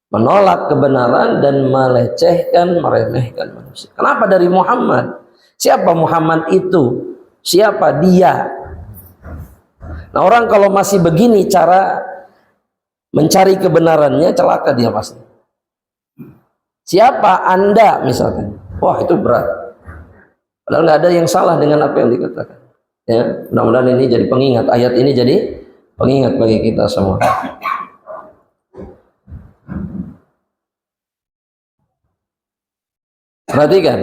Menolak kebenaran dan melecehkan, meremehkan manusia. Kenapa dari Muhammad? Siapa Muhammad itu? Siapa dia? Nah, orang kalau masih begini cara mencari kebenarannya, celaka dia pasti. Siapa Anda misalkan? Wah, itu berat. Padahal nggak ada yang salah dengan apa yang dikatakan. Ya, mudah-mudahan ini jadi pengingat. Ayat ini jadi pengingat bagi kita semua. Perhatikan,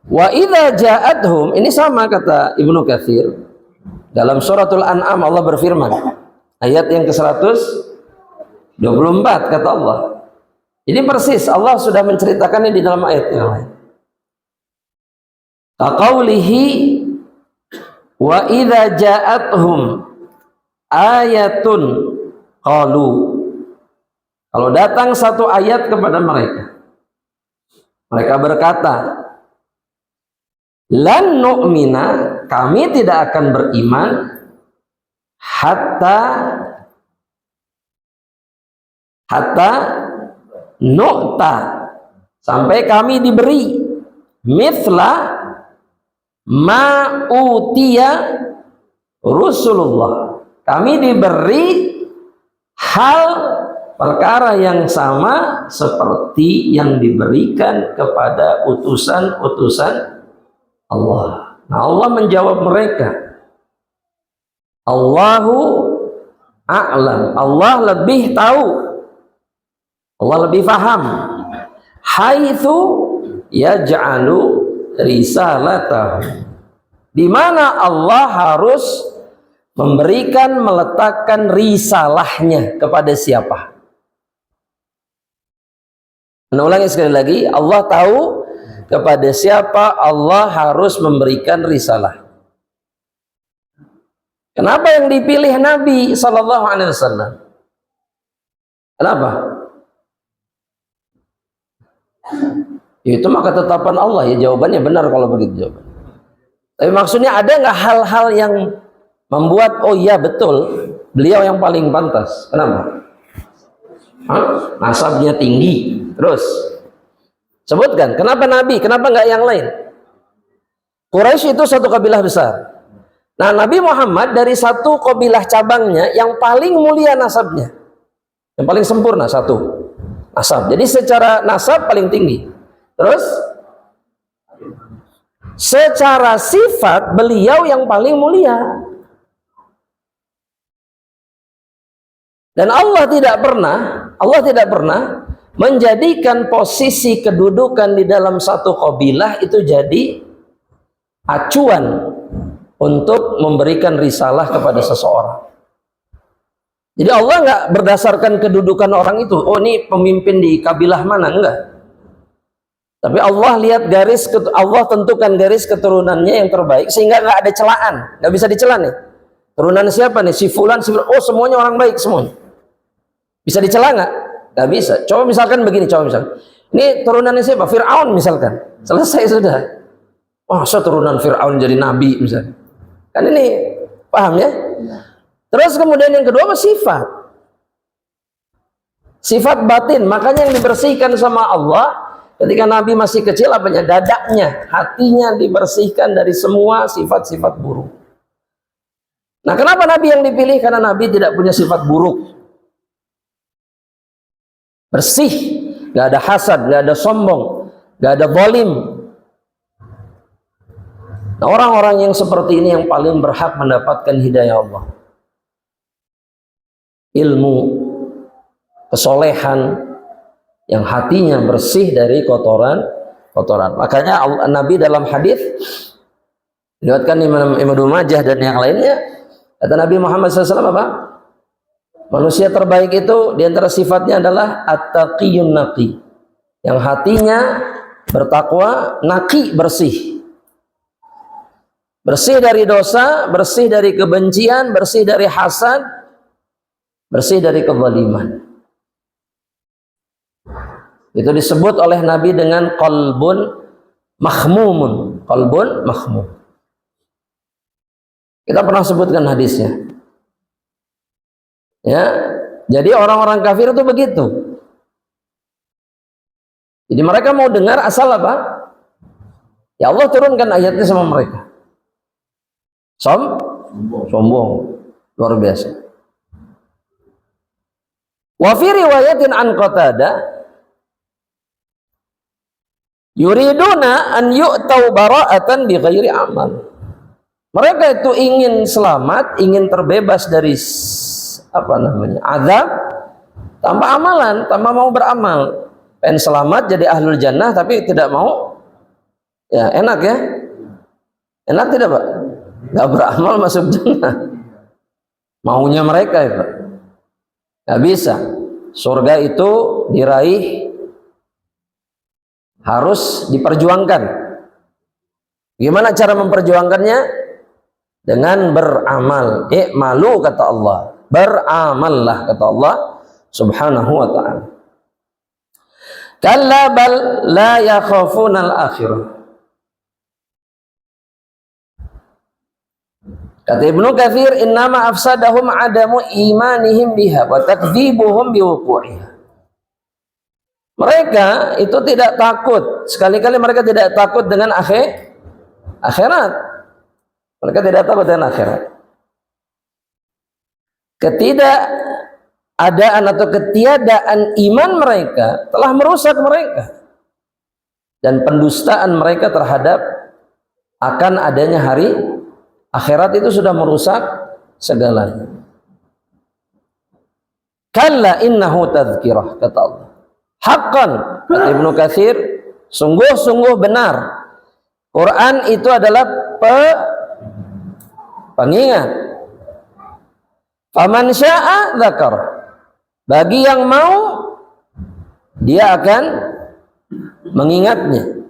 wa idza ja'atuhum, ini sama kata Ibnu Katsir dalam suratul An'am. Allah berfirman, ayat yang ke-124, kata Allah. Ini persis Allah sudah menceritakannya di dalam ayat yang lain. Kaqaulihi wa idza ja'atuhum ayatun qalu, kalau datang satu ayat kepada mereka, mereka berkata, lan nu'mina, kami tidak akan beriman hatta nu'ta, sampai kami diberi mithla ma utiya Rasulullah, kami diberi hal perkara yang sama seperti yang diberikan kepada utusan-utusan Allah. Nah, Allah menjawab mereka, Allahu a'lam, Allah lebih tahu, Allah lebih paham, haitsu yaj'alu risalatahu, di mana Allah harus memberikan, meletakkan risalahnya kepada siapa. Ulangi sekali lagi, Allah tahu kepada siapa Allah harus memberikan risalah. Kenapa yang dipilih Nabi Sallallahu Alaihi Wasallam? Kenapa? Itu maka ketetapan Allah, ya jawabannya benar kalau begitu jawaban. Tapi maksudnya ada nggak hal-hal yang membuat oh iya betul beliau yang paling pantas? Kenapa? Nasabnya tinggi. Terus sebutkan kenapa Nabi, kenapa nggak yang lain? Quraisy itu satu kabilah besar. Nah, Nabi Muhammad dari satu kabilah cabangnya yang paling mulia nasabnya, yang paling sempurna satu nasab. Jadi secara nasab paling tinggi. Terus secara sifat beliau yang paling mulia. Dan Allah tidak pernah menjadikan posisi kedudukan di dalam satu kabilah itu jadi acuan untuk memberikan risalah kepada seseorang. Jadi Allah nggak berdasarkan kedudukan orang itu, oh ini pemimpin di kabilah mana, enggak. Tapi Allah lihat Allah tentukan garis keturunannya yang terbaik sehingga nggak ada celaan, nggak bisa dicela nih. Turunan siapa nih? Si fulan, oh semuanya orang baik semuanya. Bisa dicela nggak? Nggak bisa. Coba misalkan begini, ini turunannya siapa? Fir'aun misalkan. Selesai sudah. Masa turunan Fir'aun jadi nabi misalnya. Kan ini paham ya? Terus kemudian yang kedua apa? Sifat batin. Makanya yang dibersihkan sama Allah ketika Nabi masih kecil apanya? Dadanya, hatinya dibersihkan dari semua sifat-sifat buruk. Nah, kenapa Nabi yang dipilih? Karena Nabi tidak punya sifat buruk. Bersih, gak ada hasad, gak ada sombong, gak ada zalim. Nah, orang-orang yang seperti ini yang paling berhak mendapatkan hidayah Allah. Ilmu, kesolehan, yang hatinya bersih dari kotoran. Makanya Nabi dalam hadis diriwayatkan Imam Ibnu Majah dan yang lainnya, kata Nabi Muhammad SAW apa? Manusia terbaik itu diantara sifatnya adalah at-taqiyyun naqi, yang hatinya bertakwa, naqi, bersih dari dosa, bersih dari kebencian, bersih dari hasad, bersih dari kezaliman. Itu disebut oleh Nabi dengan qalbun mahmumun. Kita pernah sebutkan hadisnya. Ya, jadi orang-orang kafir itu begitu. Jadi mereka mau dengar asal apa? Ya Allah turunkan ayatnya sama mereka. Sombong, luar biasa. Wa fi riwayatin an Qatadah, yuriduna an yu'tau bara'atan bi ghairi amal. Mereka itu ingin selamat, ingin terbebas dari azab tanpa amalan, tanpa mau beramal. Pengen selamat jadi ahlul jannah tapi tidak mau. Ya enak ya, enak tidak Pak? Nggak beramal masuk jannah. Maunya mereka ya Pak. Nggak bisa. Surga itu diraih harus diperjuangkan. Gimana cara memperjuangkannya? Dengan beramal. Malu kata Allah. Beramallah kata Allah subhanahu wa ta'ala. Kalla bal la yakhafunal akhirah. Kata Ibnu Katsir, innama afsadahum adamu imanihim biha wa takdzibuhum biwuqu'iha. Mereka itu tidak takut, sekali-kali mereka tidak takut dengan akhirat. Mereka tidak takut dengan akhirat. Ketidakadaan atau ketiadaan iman mereka telah merusak mereka, dan pendustaan mereka terhadap akan adanya hari akhirat itu sudah merusak segalanya. Kalla innahu tadhkirah, kata Allah. Haqqan, kata Ibnu Katsir, sungguh-sungguh benar Quran itu adalah pengingat. Faman syaa dzakar, bagi yang mau dia akan mengingatnya.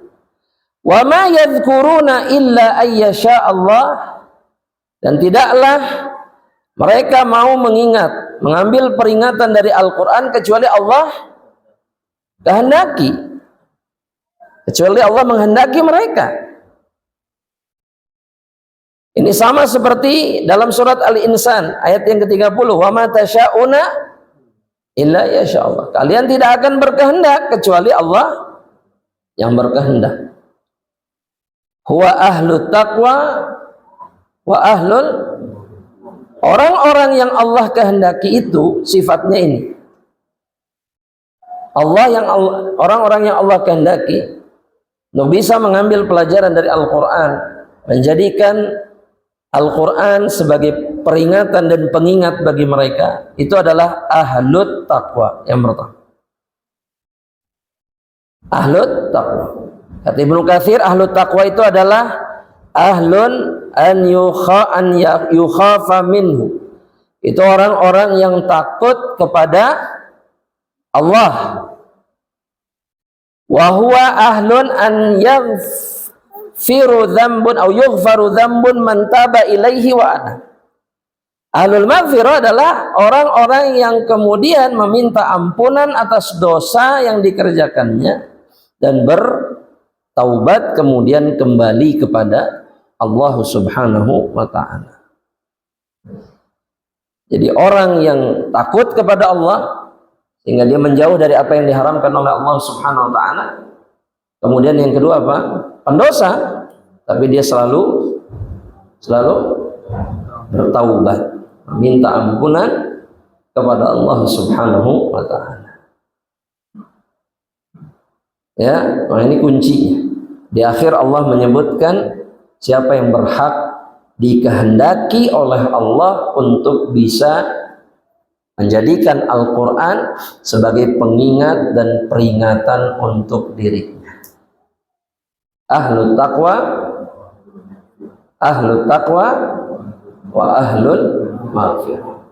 Wa ma yadhkuruna illa ayyasha Allah, dan tidaklah mereka mau mengambil peringatan dari Al-Quran kecuali Allah kehendaki, kecuali Allah menghendaki mereka. Ini sama seperti dalam surat Al-Insan ayat yang ke-30, wa ma tasya'una illa yasha Allah. Kalian tidak akan berkehendak kecuali Allah yang berkehendak. huwa ahlut taqwa wa ahlul, orang-orang yang Allah kehendaki itu sifatnya ini. Orang-orang yang Allah kehendaki untuk bisa mengambil pelajaran dari Al-Quran, menjadikan Al-Quran sebagai peringatan dan pengingat bagi mereka, itu adalah ahlut taqwa yang pertama. Ahlut taqwa. Kata Ibnu Katsir, ahlut taqwa itu adalah ahlun an yukhafa minhu. Itu orang-orang yang takut kepada Allah. Wa huwa ahlun an yaghfiru dzambun aw yughfaru dzambun man taba ilaihi wa ana. Ahlul maghfirah adalah orang-orang yang kemudian meminta ampunan atas dosa yang dikerjakannya dan bertaubat kemudian kembali kepada Allah Subhanahu wa ta'ala. Jadi orang yang takut kepada Allah sehingga dia menjauh dari apa yang diharamkan oleh Allah Subhanahu wa ta'ala. Kemudian yang kedua apa? Pendosa, tapi dia selalu bertaubat, minta ampunan kepada Allah Subhanahu wa ta'ala. Ya, nah ini kuncinya. Di akhir Allah menyebutkan siapa yang berhak dikehendaki oleh Allah untuk bisa menjadikan Al-Quran sebagai pengingat dan peringatan untuk dirinya. Ahlul taqwa wa ahlul maghfirah.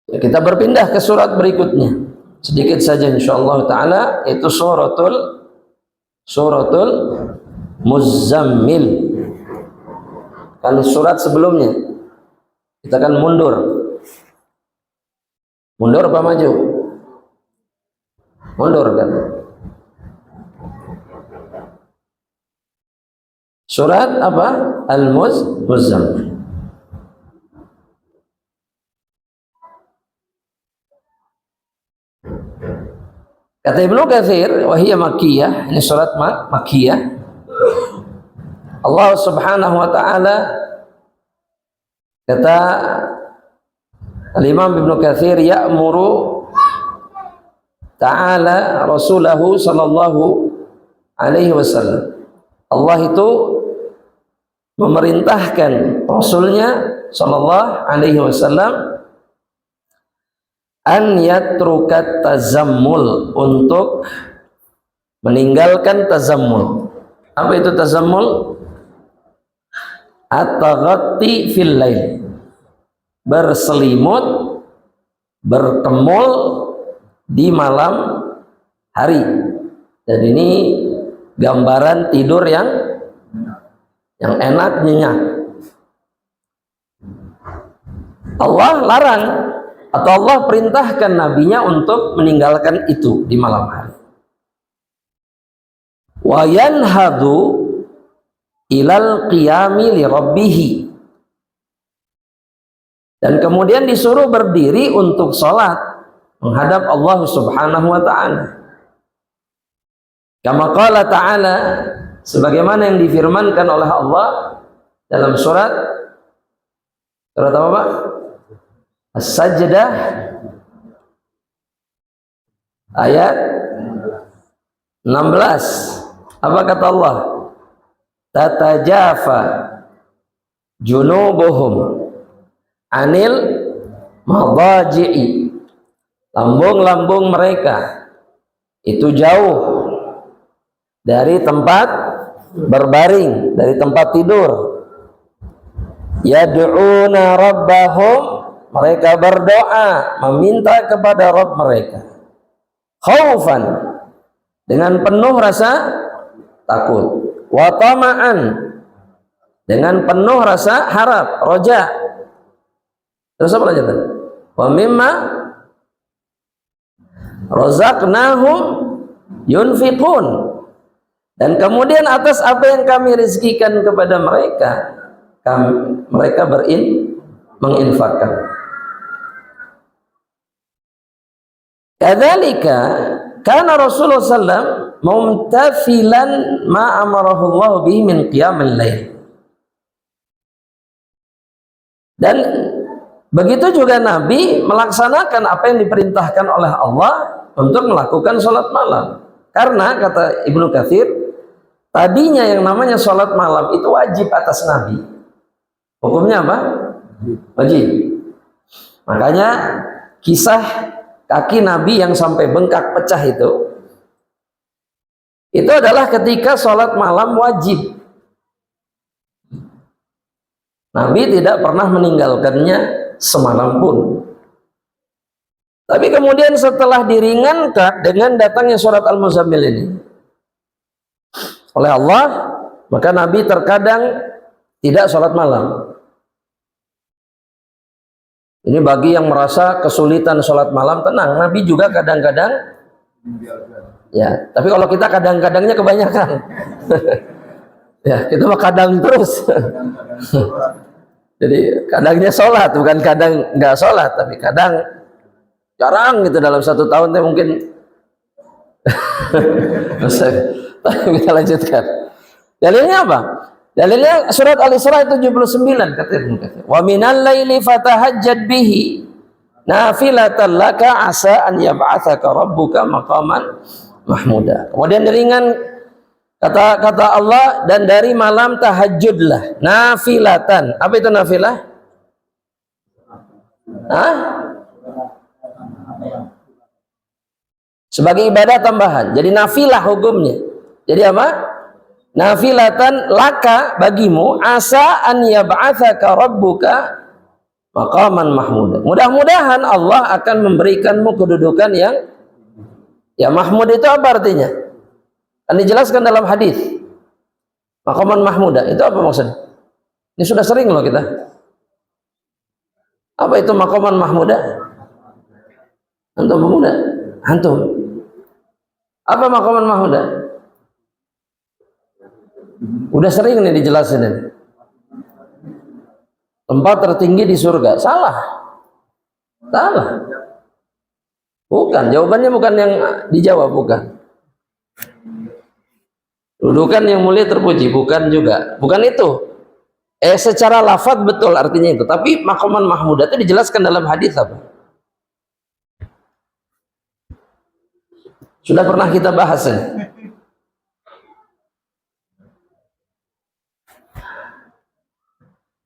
Ya, kita berpindah ke surat berikutnya. Sedikit saja insyaallah taala, yaitu suratul Muzammil. Kan surat sebelumnya kita kan mundur apa maju? Mundur kan? Surat apa? Al-Muzammil. Kata Ibnu Katsir, wahiyya makkiyah, ini surat makkiyah. Allah Subhanahu wa ta'ala, kata Al-Imam Ibnu Katsir, ya'muru ta'ala rasulahu sallallahu alaihi wasallam. Allah itu memerintahkan Rasulnya sallallahu alaihi wasallam an yatrukat tazammul, untuk meninggalkan tazammul. Apa itu tazammul? At-taghatti fil lail, berselimut, berkemul di malam hari. Dan ini gambaran tidur yang enak, nyenyak. Allah larang atau Allah perintahkan nabinya untuk meninggalkan itu di malam hari. Wa yanhadu ilal qiyami li rabbih, dan kemudian disuruh berdiri untuk sholat menghadap Allah Subhanahu wa ta'ala. Kama qala ta'ala, sebagaimana yang difirmankan oleh Allah dalam surat apa Pak? As-Sajdah ayat 16. Apa kata Allah? Tatajafa junubuhum anil madaji'i, lambung-lambung mereka itu jauh dari tempat berbaring, dari tempat tidur. Yad'una rabbahum, mereka berdoa meminta kepada Rabb mereka, khaufan, dengan penuh rasa takut, wa tama'an, dengan penuh rasa harap, roja. Terus apa lagi tadi? Wa mimma razaqnahum yunfiqun, dan kemudian atas apa yang kami rizkikan kepada mereka, mereka menginfakkan. Kadzalika kana Rasulullah sallallahu mumtathilan ma amarahu Allah bihi min qiyamil lail. Dan begitu juga Nabi melaksanakan apa yang diperintahkan oleh Allah untuk melakukan sholat malam. Karena kata Ibnu Katsir, tadinya yang namanya sholat malam itu wajib atas Nabi. Hukumnya apa? Wajib. Makanya kisah kaki Nabi yang sampai bengkak pecah itu adalah ketika sholat malam wajib. Nabi tidak pernah meninggalkannya semalam pun. Tapi kemudian setelah diringankan dengan datangnya surat Al-Muzammil ini oleh Allah, maka Nabi terkadang tidak sholat malam. Ini bagi yang merasa kesulitan sholat malam, tenang, Nabi juga kadang-kadang ya, tapi kalau kita kadang-kadangnya kebanyakan ya, kita mah kadang terus jadi kadangnya sholat, bukan kadang nggak sholat, tapi kadang jarang gitu dalam satu tahun tuh mungkin. Kita lanjutkan. Dalilnya apa? Dalilnya surat Al-Isra 79 kata Ibnu Katsir. Wa minal laili fatahajjad bihi nafilatan laka asa an yab'atsaka rabbuka maqaman mahmuda. Kemudian ringan kata Allah, dan dari malam tahajudlah nafilatan. Apa itu nafilah? Hah? Sebagai ibadah tambahan. Jadi nafilah hukumnya. Jadi apa? Nafilatan laka bagimu asa an yab'atsaka rabbuka maqaman mahmuda. Mudah-mudahan Allah akan memberikanmu kedudukan yang ya, mahmud itu apa artinya? Kan dijelaskan dalam hadis. Maqaman mahmuda itu apa maksudnya? Ini sudah sering loh kita. Apa itu maqaman mahmuda? Antum pemuda? Antum. Apa maqaman mahmuda? Udah sering nih dijelasin ini. Tempat tertinggi di surga. Salah. Salah. Bukan, jawabannya bukan yang dijawab, bukan. Kedudukan yang mulia terpuji, bukan juga. Bukan itu. Secara lafaz betul artinya itu. Tapi maqaman mahmuda itu dijelaskan dalam hadis apa? Sudah pernah kita bahas ini.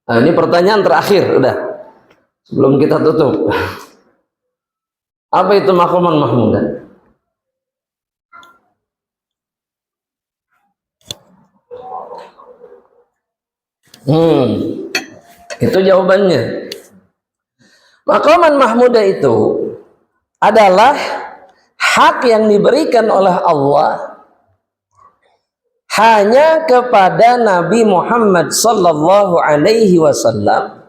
Nah, ini pertanyaan terakhir, udah. Sebelum kita tutup. Apa itu maqaman mahmuda? Itu jawabannya. Maqaman mahmuda itu adalah hak yang diberikan oleh Allah hanya kepada Nabi Muhammad sallallahu alaihi wasallam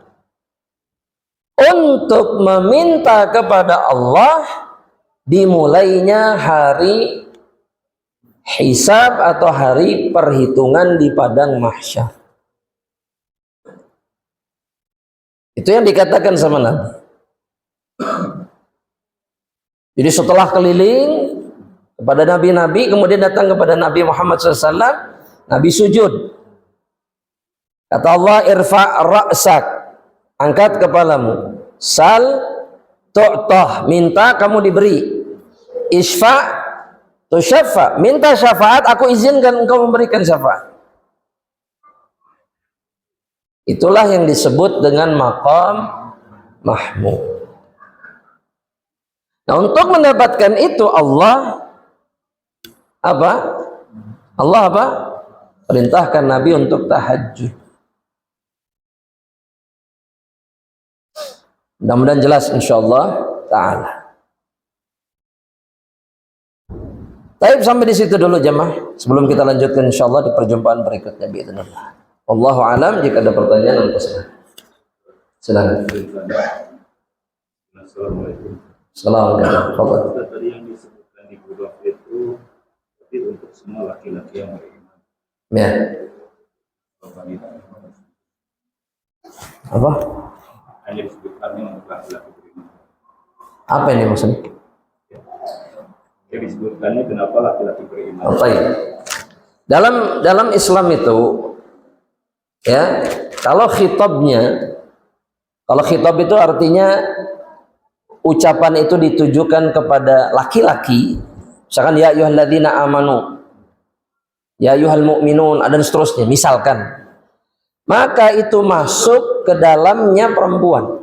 untuk meminta kepada Allah dimulainya hari hisab atau hari perhitungan di padang mahsyar. Itu yang dikatakan sama Nabi. Jadi setelah keliling kepada nabi-nabi, kemudian datang kepada Nabi Muhammad SAW, Nabi sujud. Kata Allah, irfa' ra'sak, angkat kepalamu. Sal tu'tah, minta kamu diberi. Isfa' tusyaffa, minta syafaat, aku izinkan engkau memberikan syafaat. Itulah yang disebut dengan maqam mahmud. Nah, untuk mendapatkan itu Allah apa? Allah apa? Perintahkan Nabi untuk tahajud. Mudah-mudahan jelas insyaallah ta'ala. Baik, sampai di situ dulu jemaah. Sebelum kita lanjutkan insyaallah di perjumpaan berikutnya biidznillah. Wallahu alam, jika ada pertanyaan nanti silakan. Assalamualaikum. Assalamualaikum. Tadi yang disebutkan di Qur'an itu tapi untuk semua laki-laki yang beriman. Ya. Apa? Hanya disebutkannya untuk laki-laki beriman. Apa ini maksudnya? Yang disebutkannya kenapa laki-laki beriman. Baik. Dalam Islam itu ya, kalau khitab itu artinya ucapan itu ditujukan kepada laki-laki, misalkan ya ayyuhalladzina amanu, ya ayyuhal mu'minun, dan seterusnya, misalkan, maka itu masuk ke dalamnya perempuan.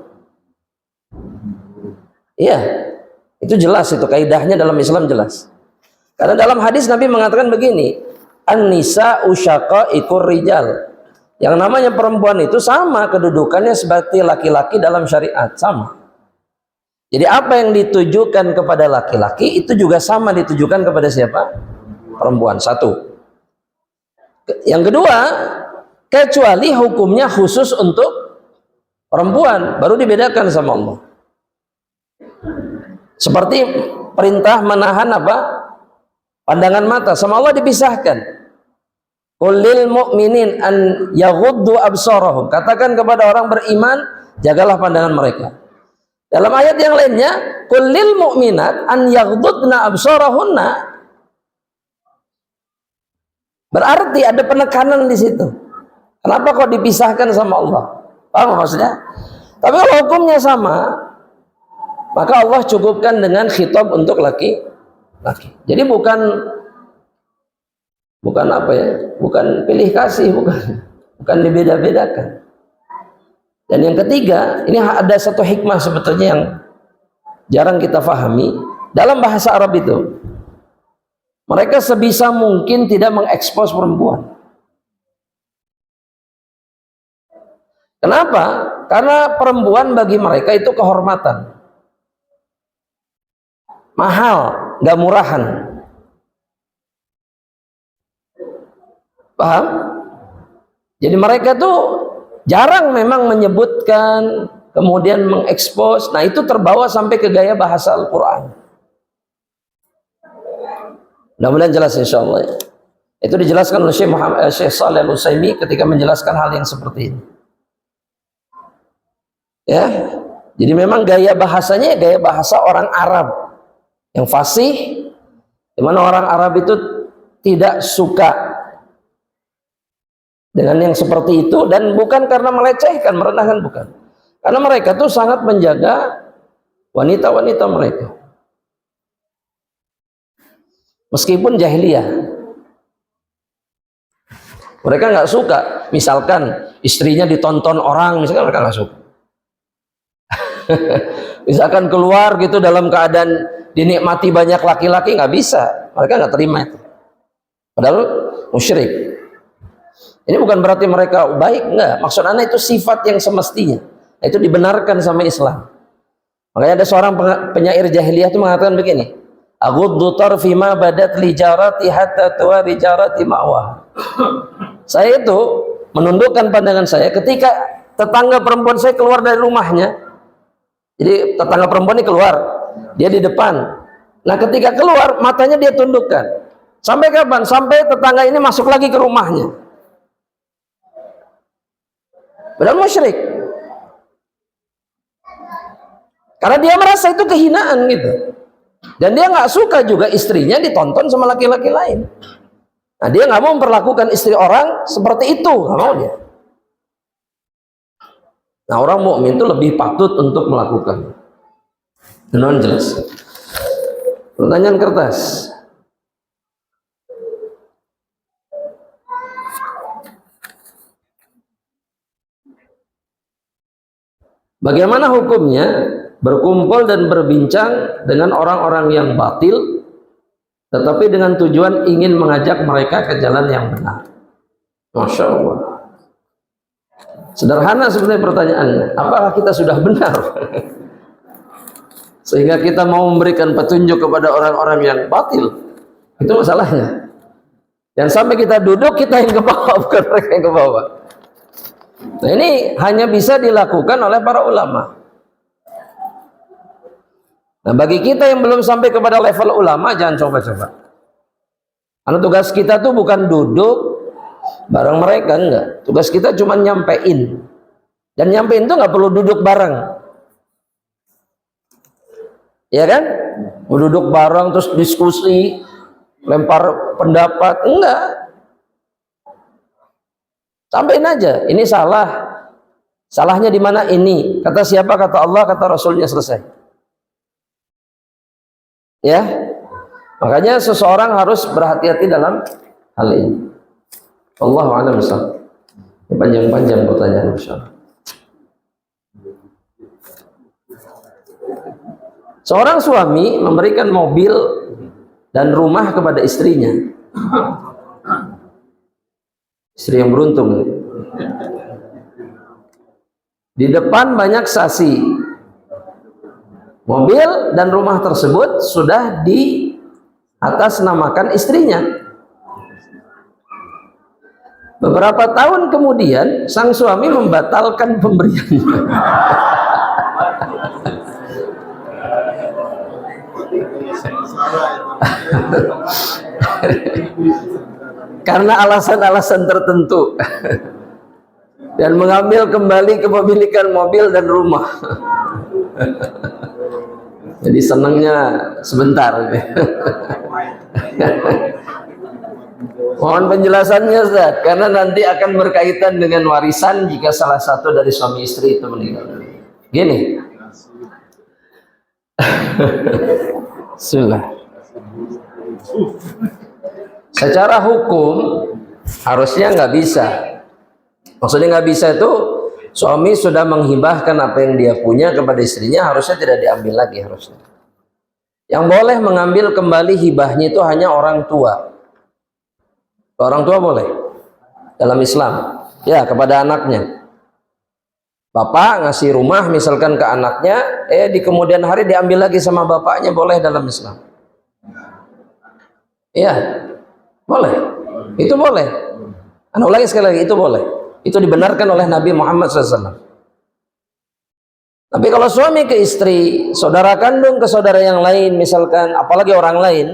Iya, itu jelas, itu kaidahnya dalam Islam jelas. Karena dalam hadis Nabi mengatakan begini, an-nisa usyaqaiqur rijal. Yang namanya perempuan itu sama kedudukannya seperti laki-laki dalam syariat, sama. Jadi apa yang ditujukan kepada laki-laki itu juga sama ditujukan kepada siapa? Perempuan. Satu. Yang kedua, kecuali hukumnya khusus untuk perempuan, baru dibedakan sama Allah. Seperti perintah menahan apa? Pandangan mata, sama Allah dipisahkan. Qul lil mu'minin an yaghuddu absarahum. Katakan kepada orang beriman, jagalah pandangan mereka. Dalam ayat yang lainnya, qul lil mu'minat an yaghuddna absarahunna. Berarti ada penekanan di situ. Kenapa kok dipisahkan sama Allah? Paham maksudnya? Tapi kalau hukumnya sama, maka Allah cukupkan dengan khitab untuk laki-laki. Jadi bukan apa ya? Bukan pilih kasih, bukan dibeda-bedakan. Dan yang ketiga, ini ada satu hikmah sebetulnya yang jarang kita fahami. Dalam bahasa Arab itu, mereka sebisa mungkin tidak mengekspos perempuan. Kenapa? Karena perempuan bagi mereka itu kehormatan. Mahal, gak murahan. Paham? Jadi mereka tuh jarang memang menyebutkan, kemudian mengekspos. Nah itu terbawa sampai ke gaya bahasa Al-Quran. Mudah-mudahan jelas insyaAllah ya. Itu dijelaskan oleh Syekh Shalih Al-Utsaimin ketika menjelaskan hal yang seperti ini. Ya, jadi memang gaya bahasanya gaya bahasa orang Arab yang fasih, di mana orang Arab itu tidak suka dengan yang seperti itu, dan bukan karena melecehkan, merendahkan, bukan. Karena mereka tuh sangat menjaga wanita-wanita mereka. Meskipun jahiliyah. Mereka nggak suka, misalkan istrinya ditonton orang, misalkan mereka nggak suka. Misalkan keluar gitu dalam keadaan dinikmati banyak laki-laki, nggak bisa. Mereka nggak terima itu. Padahal musyrik. Ini bukan berarti mereka baik, enggak. Maksud Anda itu sifat yang semestinya. Itu dibenarkan sama Islam. Makanya ada seorang penyair jahiliyah itu mengatakan begini, aghuddu tarfi ma badat li jarati hatta tuwari jarati ma'wah. Saya itu menundukkan pandangan saya ketika tetangga perempuan saya keluar dari rumahnya. Jadi tetangga perempuan ini keluar, dia di depan. Nah ketika keluar, matanya dia tundukkan. Sampai kapan? Sampai tetangga ini masuk lagi ke rumahnya. Padahal musyrik. Karena dia merasa itu kehinaan gitu. Dan dia nggak suka juga istrinya ditonton sama laki-laki lain. Nah dia nggak mau memperlakukan istri orang seperti itu, nggak mau dia. Nah orang mukmin itu lebih patut untuk melakukan. Non jelas. Pertanyaan kertas. Bagaimana hukumnya berkumpul dan berbincang dengan orang-orang yang batil, tetapi dengan tujuan ingin mengajak mereka ke jalan yang benar? Masya Allah. Sederhana sebenarnya pertanyaannya, apakah kita sudah benar? Sehingga kita mau memberikan petunjuk kepada orang-orang yang batil. Itu masalahnya. Dan sampai kita duduk, kita yang ke bawah, bukan mereka yang ke bawah. Nah ini hanya bisa dilakukan oleh para ulama. Nah bagi kita yang belum sampai kepada level ulama, jangan coba-coba. Karena tugas kita tuh bukan duduk bareng mereka, enggak. Tugas kita cuma nyampein. Dan nyampein tuh nggak perlu duduk bareng. Ya kan? duduk bareng terus diskusi, lempar pendapat, enggak. Sampaikan aja, ini salah. Salahnya di mana ini? Kata siapa? Kata Allah, kata Rasulnya, selesai. Ya, makanya seseorang harus berhati-hati dalam hal ini. Allahu a'lam bishawab. Panjang-panjang pertanyaan, insyaallah. Seorang suami memberikan mobil dan rumah kepada istrinya. Istri yang beruntung. Di depan banyak saksi. Mobil dan rumah tersebut sudah di atas namakan istrinya. Beberapa tahun kemudian sang suami membatalkan pemberiannya. Karena alasan-alasan tertentu. Dan mengambil kembali kepemilikan mobil dan rumah. Jadi senangnya sebentar. Mohon penjelasannya, Ustaz, karena nanti akan berkaitan dengan warisan jika salah satu dari suami istri itu meninggal. Gini. Bismillah. Secara hukum harusnya nggak bisa. Maksudnya nggak bisa itu suami sudah menghibahkan apa yang dia punya kepada istrinya, harusnya tidak diambil lagi harusnya. Yang boleh mengambil kembali hibahnya itu hanya orang tua. Orang tua boleh dalam Islam, ya, kepada anaknya. Bapak ngasih rumah misalkan ke anaknya, di kemudian hari diambil lagi sama bapaknya, boleh dalam Islam. Iya, boleh. Itu boleh. Anda ulangi sekali lagi, itu boleh. Itu dibenarkan oleh Nabi Muhammad SAW. Tapi kalau suami ke istri, saudara kandung ke saudara yang lain, misalkan, apalagi orang lain,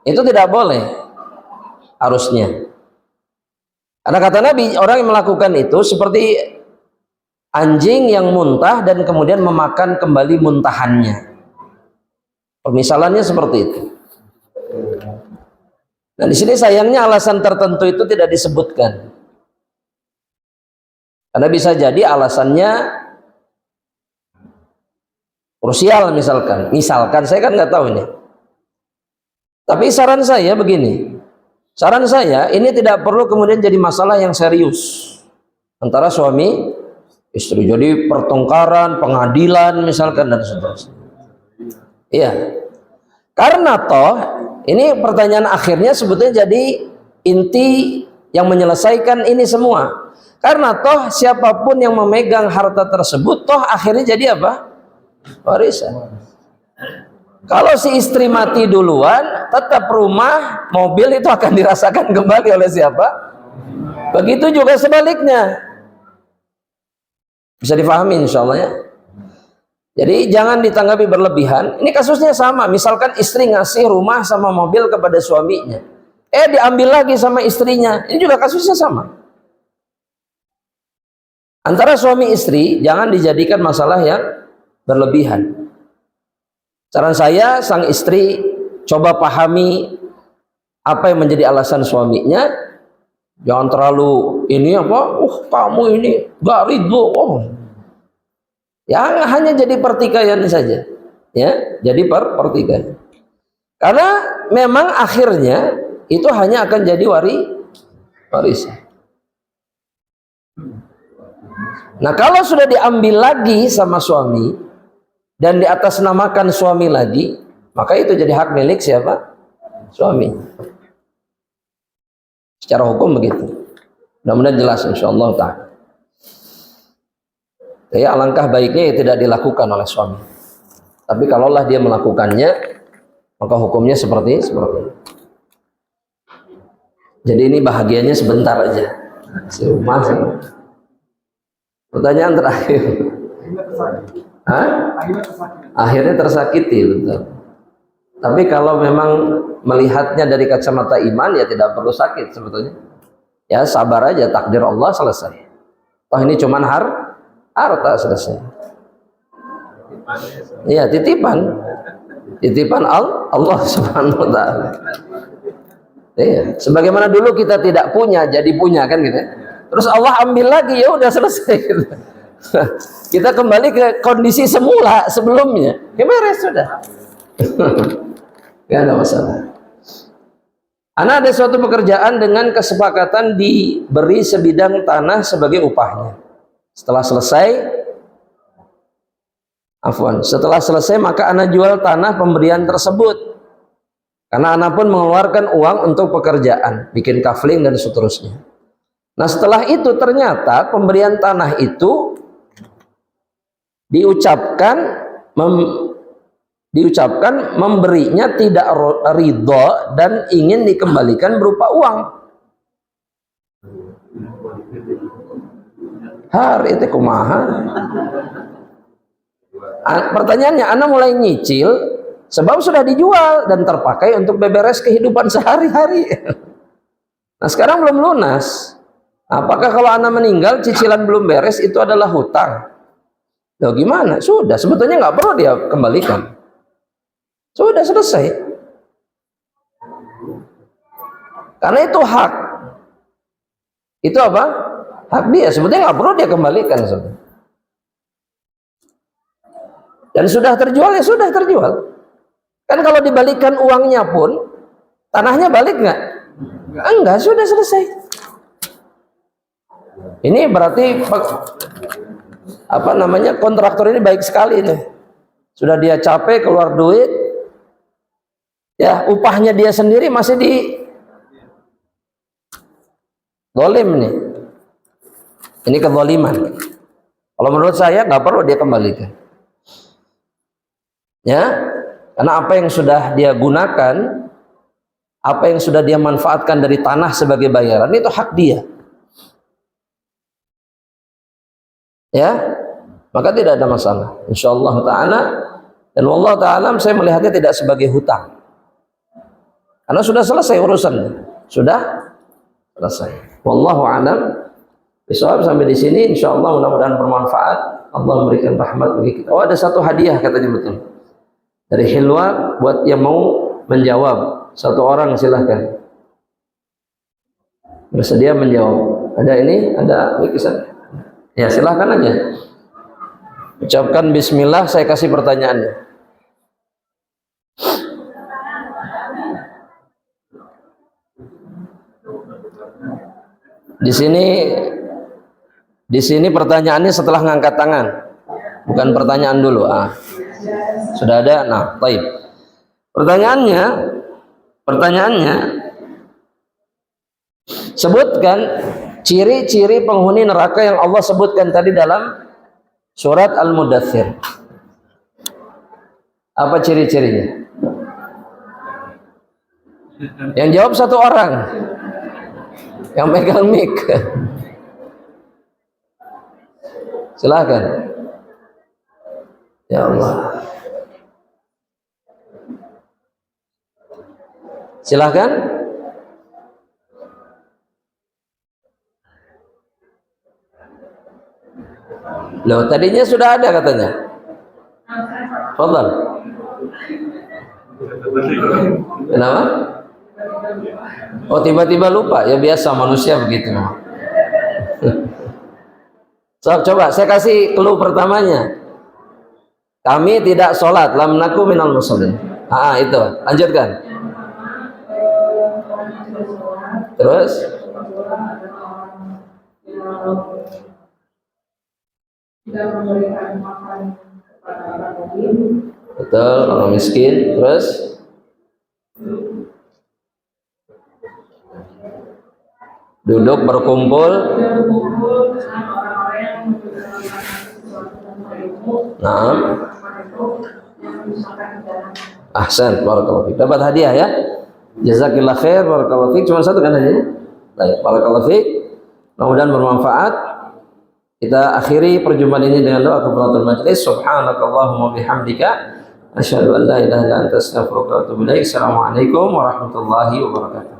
itu tidak boleh. Harusnya. Karena kata Nabi, orang yang melakukan itu seperti anjing yang muntah dan kemudian memakan kembali muntahannya. Permisalannya seperti itu. Nah, di sini sayangnya alasan tertentu itu tidak disebutkan. Karena bisa jadi alasannya krusial misalkan. Misalkan, saya kan nggak tahu ini. Tapi saran saya begini. Saran saya, ini tidak perlu kemudian jadi masalah yang serius antara suami istri. Jadi pertengkaran, pengadilan misalkan dan seterusnya. Iya. Karena toh ini pertanyaan akhirnya sebetulnya jadi inti yang menyelesaikan ini semua. Karena toh siapapun yang memegang harta tersebut toh akhirnya jadi apa? Warisan. Kalau si istri mati duluan, tetap rumah, mobil itu akan dirasakan kembali oleh siapa? Begitu juga sebaliknya. Bisa difahami insya Allah ya. Jadi jangan ditanggapi berlebihan. Ini kasusnya sama. Misalkan istri ngasih rumah sama mobil kepada suaminya. Diambil lagi sama istrinya. Ini juga kasusnya sama. Antara suami istri jangan dijadikan masalah yang berlebihan. Saran saya, sang istri coba pahami apa yang menjadi alasan suaminya. Jangan terlalu ini apa, kamu ini gak ridho. Yang hanya jadi pertikaian saja, ya, jadi pertikaian. Karena memang akhirnya itu hanya akan jadi warisan. Nah, kalau sudah diambil lagi sama suami dan diatasnamakan suami lagi, maka itu jadi hak milik siapa? Suami. Secara hukum begitu. Mudah-mudahan jelas insyaallah ta'ala. Ya, alangkah baiknya ya tidak dilakukan oleh suami. Tapi kalaulah dia melakukannya, maka hukumnya seperti itu. Jadi ini bahagianya sebentar aja. Si rumah. Pertanyaan terakhir. Akhirnya tersakiti, betul. Tapi kalau memang melihatnya dari kacamata iman, ya tidak perlu sakit sebetulnya. Ya sabar aja, takdir Allah selesai. Oh ini cuman harta selesai. Iya, titipan. Titipan Allah Subhanahu wa taala. Iya, sebagaimana dulu kita tidak punya jadi punya kan gitu. Terus Allah ambil lagi, ya udah selesai gitu. Kita kembali ke kondisi semula sebelumnya. Ya beres sudah. Gak ada masalah. Ana ada suatu pekerjaan dengan kesepakatan diberi sebidang tanah sebagai upahnya. Setelah selesai maka ana jual tanah pemberian tersebut. Karena ana pun mengeluarkan uang untuk pekerjaan, bikin kafling dan seterusnya. Nah, setelah itu ternyata pemberian tanah itu diucapkan memberinya tidak ridho dan ingin dikembalikan berupa uang. Hari itu kumaha. Pertanyaannya, ana mulai nyicil sebab sudah dijual dan terpakai untuk beberes kehidupan sehari-hari. Nah, sekarang belum lunas. Apakah kalau ana meninggal cicilan belum beres itu adalah hutang? Loh, gimana? Sudah, sebetulnya nggak perlu dia kembalikan. Sudah selesai. Karena itu hak. Itu apa? Hak dia. Sebetulnya nggak perlu dia kembalikan. Dan sudah terjual, ya sudah terjual. Kan kalau dibalikan uangnya pun, tanahnya balik nggak? Enggak, sudah selesai. Ini berarti apa namanya, kontraktor ini baik sekali nih. Sudah dia capek keluar duit, ya upahnya dia sendiri masih di zalim nih. Ini kezaliman. Kalau menurut saya nggak perlu dia kembalikan. Ya, karena apa yang sudah dia gunakan, apa yang sudah dia manfaatkan dari tanah sebagai bayaran, itu hak dia. Ya, maka tidak ada masalah. Insyaallah taala, dan wallahu taala saya melihatnya tidak sebagai hutang. Karena sudah selesai urusannya. Sudah selesai. Wallahu a'lam. Besok sampai di sini, insyaallah mudah-mudahan bermanfaat. Allah memberikan rahmat bagi kita. Oh, ada satu hadiah katanya, betul. Dari Hilwa buat yang mau menjawab. Satu orang silahkan. Bersedia menjawab. Ada ini, ada lukisan. Ya, silahkan aja. Ucapkan bismillah, saya kasih pertanyaannya. Di sini pertanyaannya setelah ngangkat tangan. Bukan pertanyaan dulu. Sudah ada. Nah, baik. Pertanyaannya sebutkan ciri-ciri penghuni neraka yang Allah sebutkan tadi dalam surat Al-Mudaththir. Apa ciri-cirinya? Yang jawab satu orang. Yang pegang mic. Silakan. Ya Allah. Silakan. Loh, tadinya sudah ada katanya. Fadhal. Kenapa? Oh, tiba-tiba lupa. Ya biasa manusia begitu. So, coba saya kasih clue pertamanya. Kami tidak sholat, lam naku minal musallin. Itu, lanjutkan. Terus? Tidak memberikan makan kepada orang miskin. Betul, orang miskin. Terus? Duduk berkumpul. Nah, ahsan, barakallahu fiik. Dapat hadiah ya. Jazakillah khair, barakallahu fiik. Cuma satu kan hadiahnya? Baik, barakallahu fiik. Mudah-mudahan bermanfaat. Kita akhiri perjumpaan ini dengan doa kafaratul majlis. Subhanakallahumma bihamdika asyhadu an la ilaha illa anta astaghfiruka wa atubu ilaik. Assalamualaikum warahmatullahi wabarakatuh.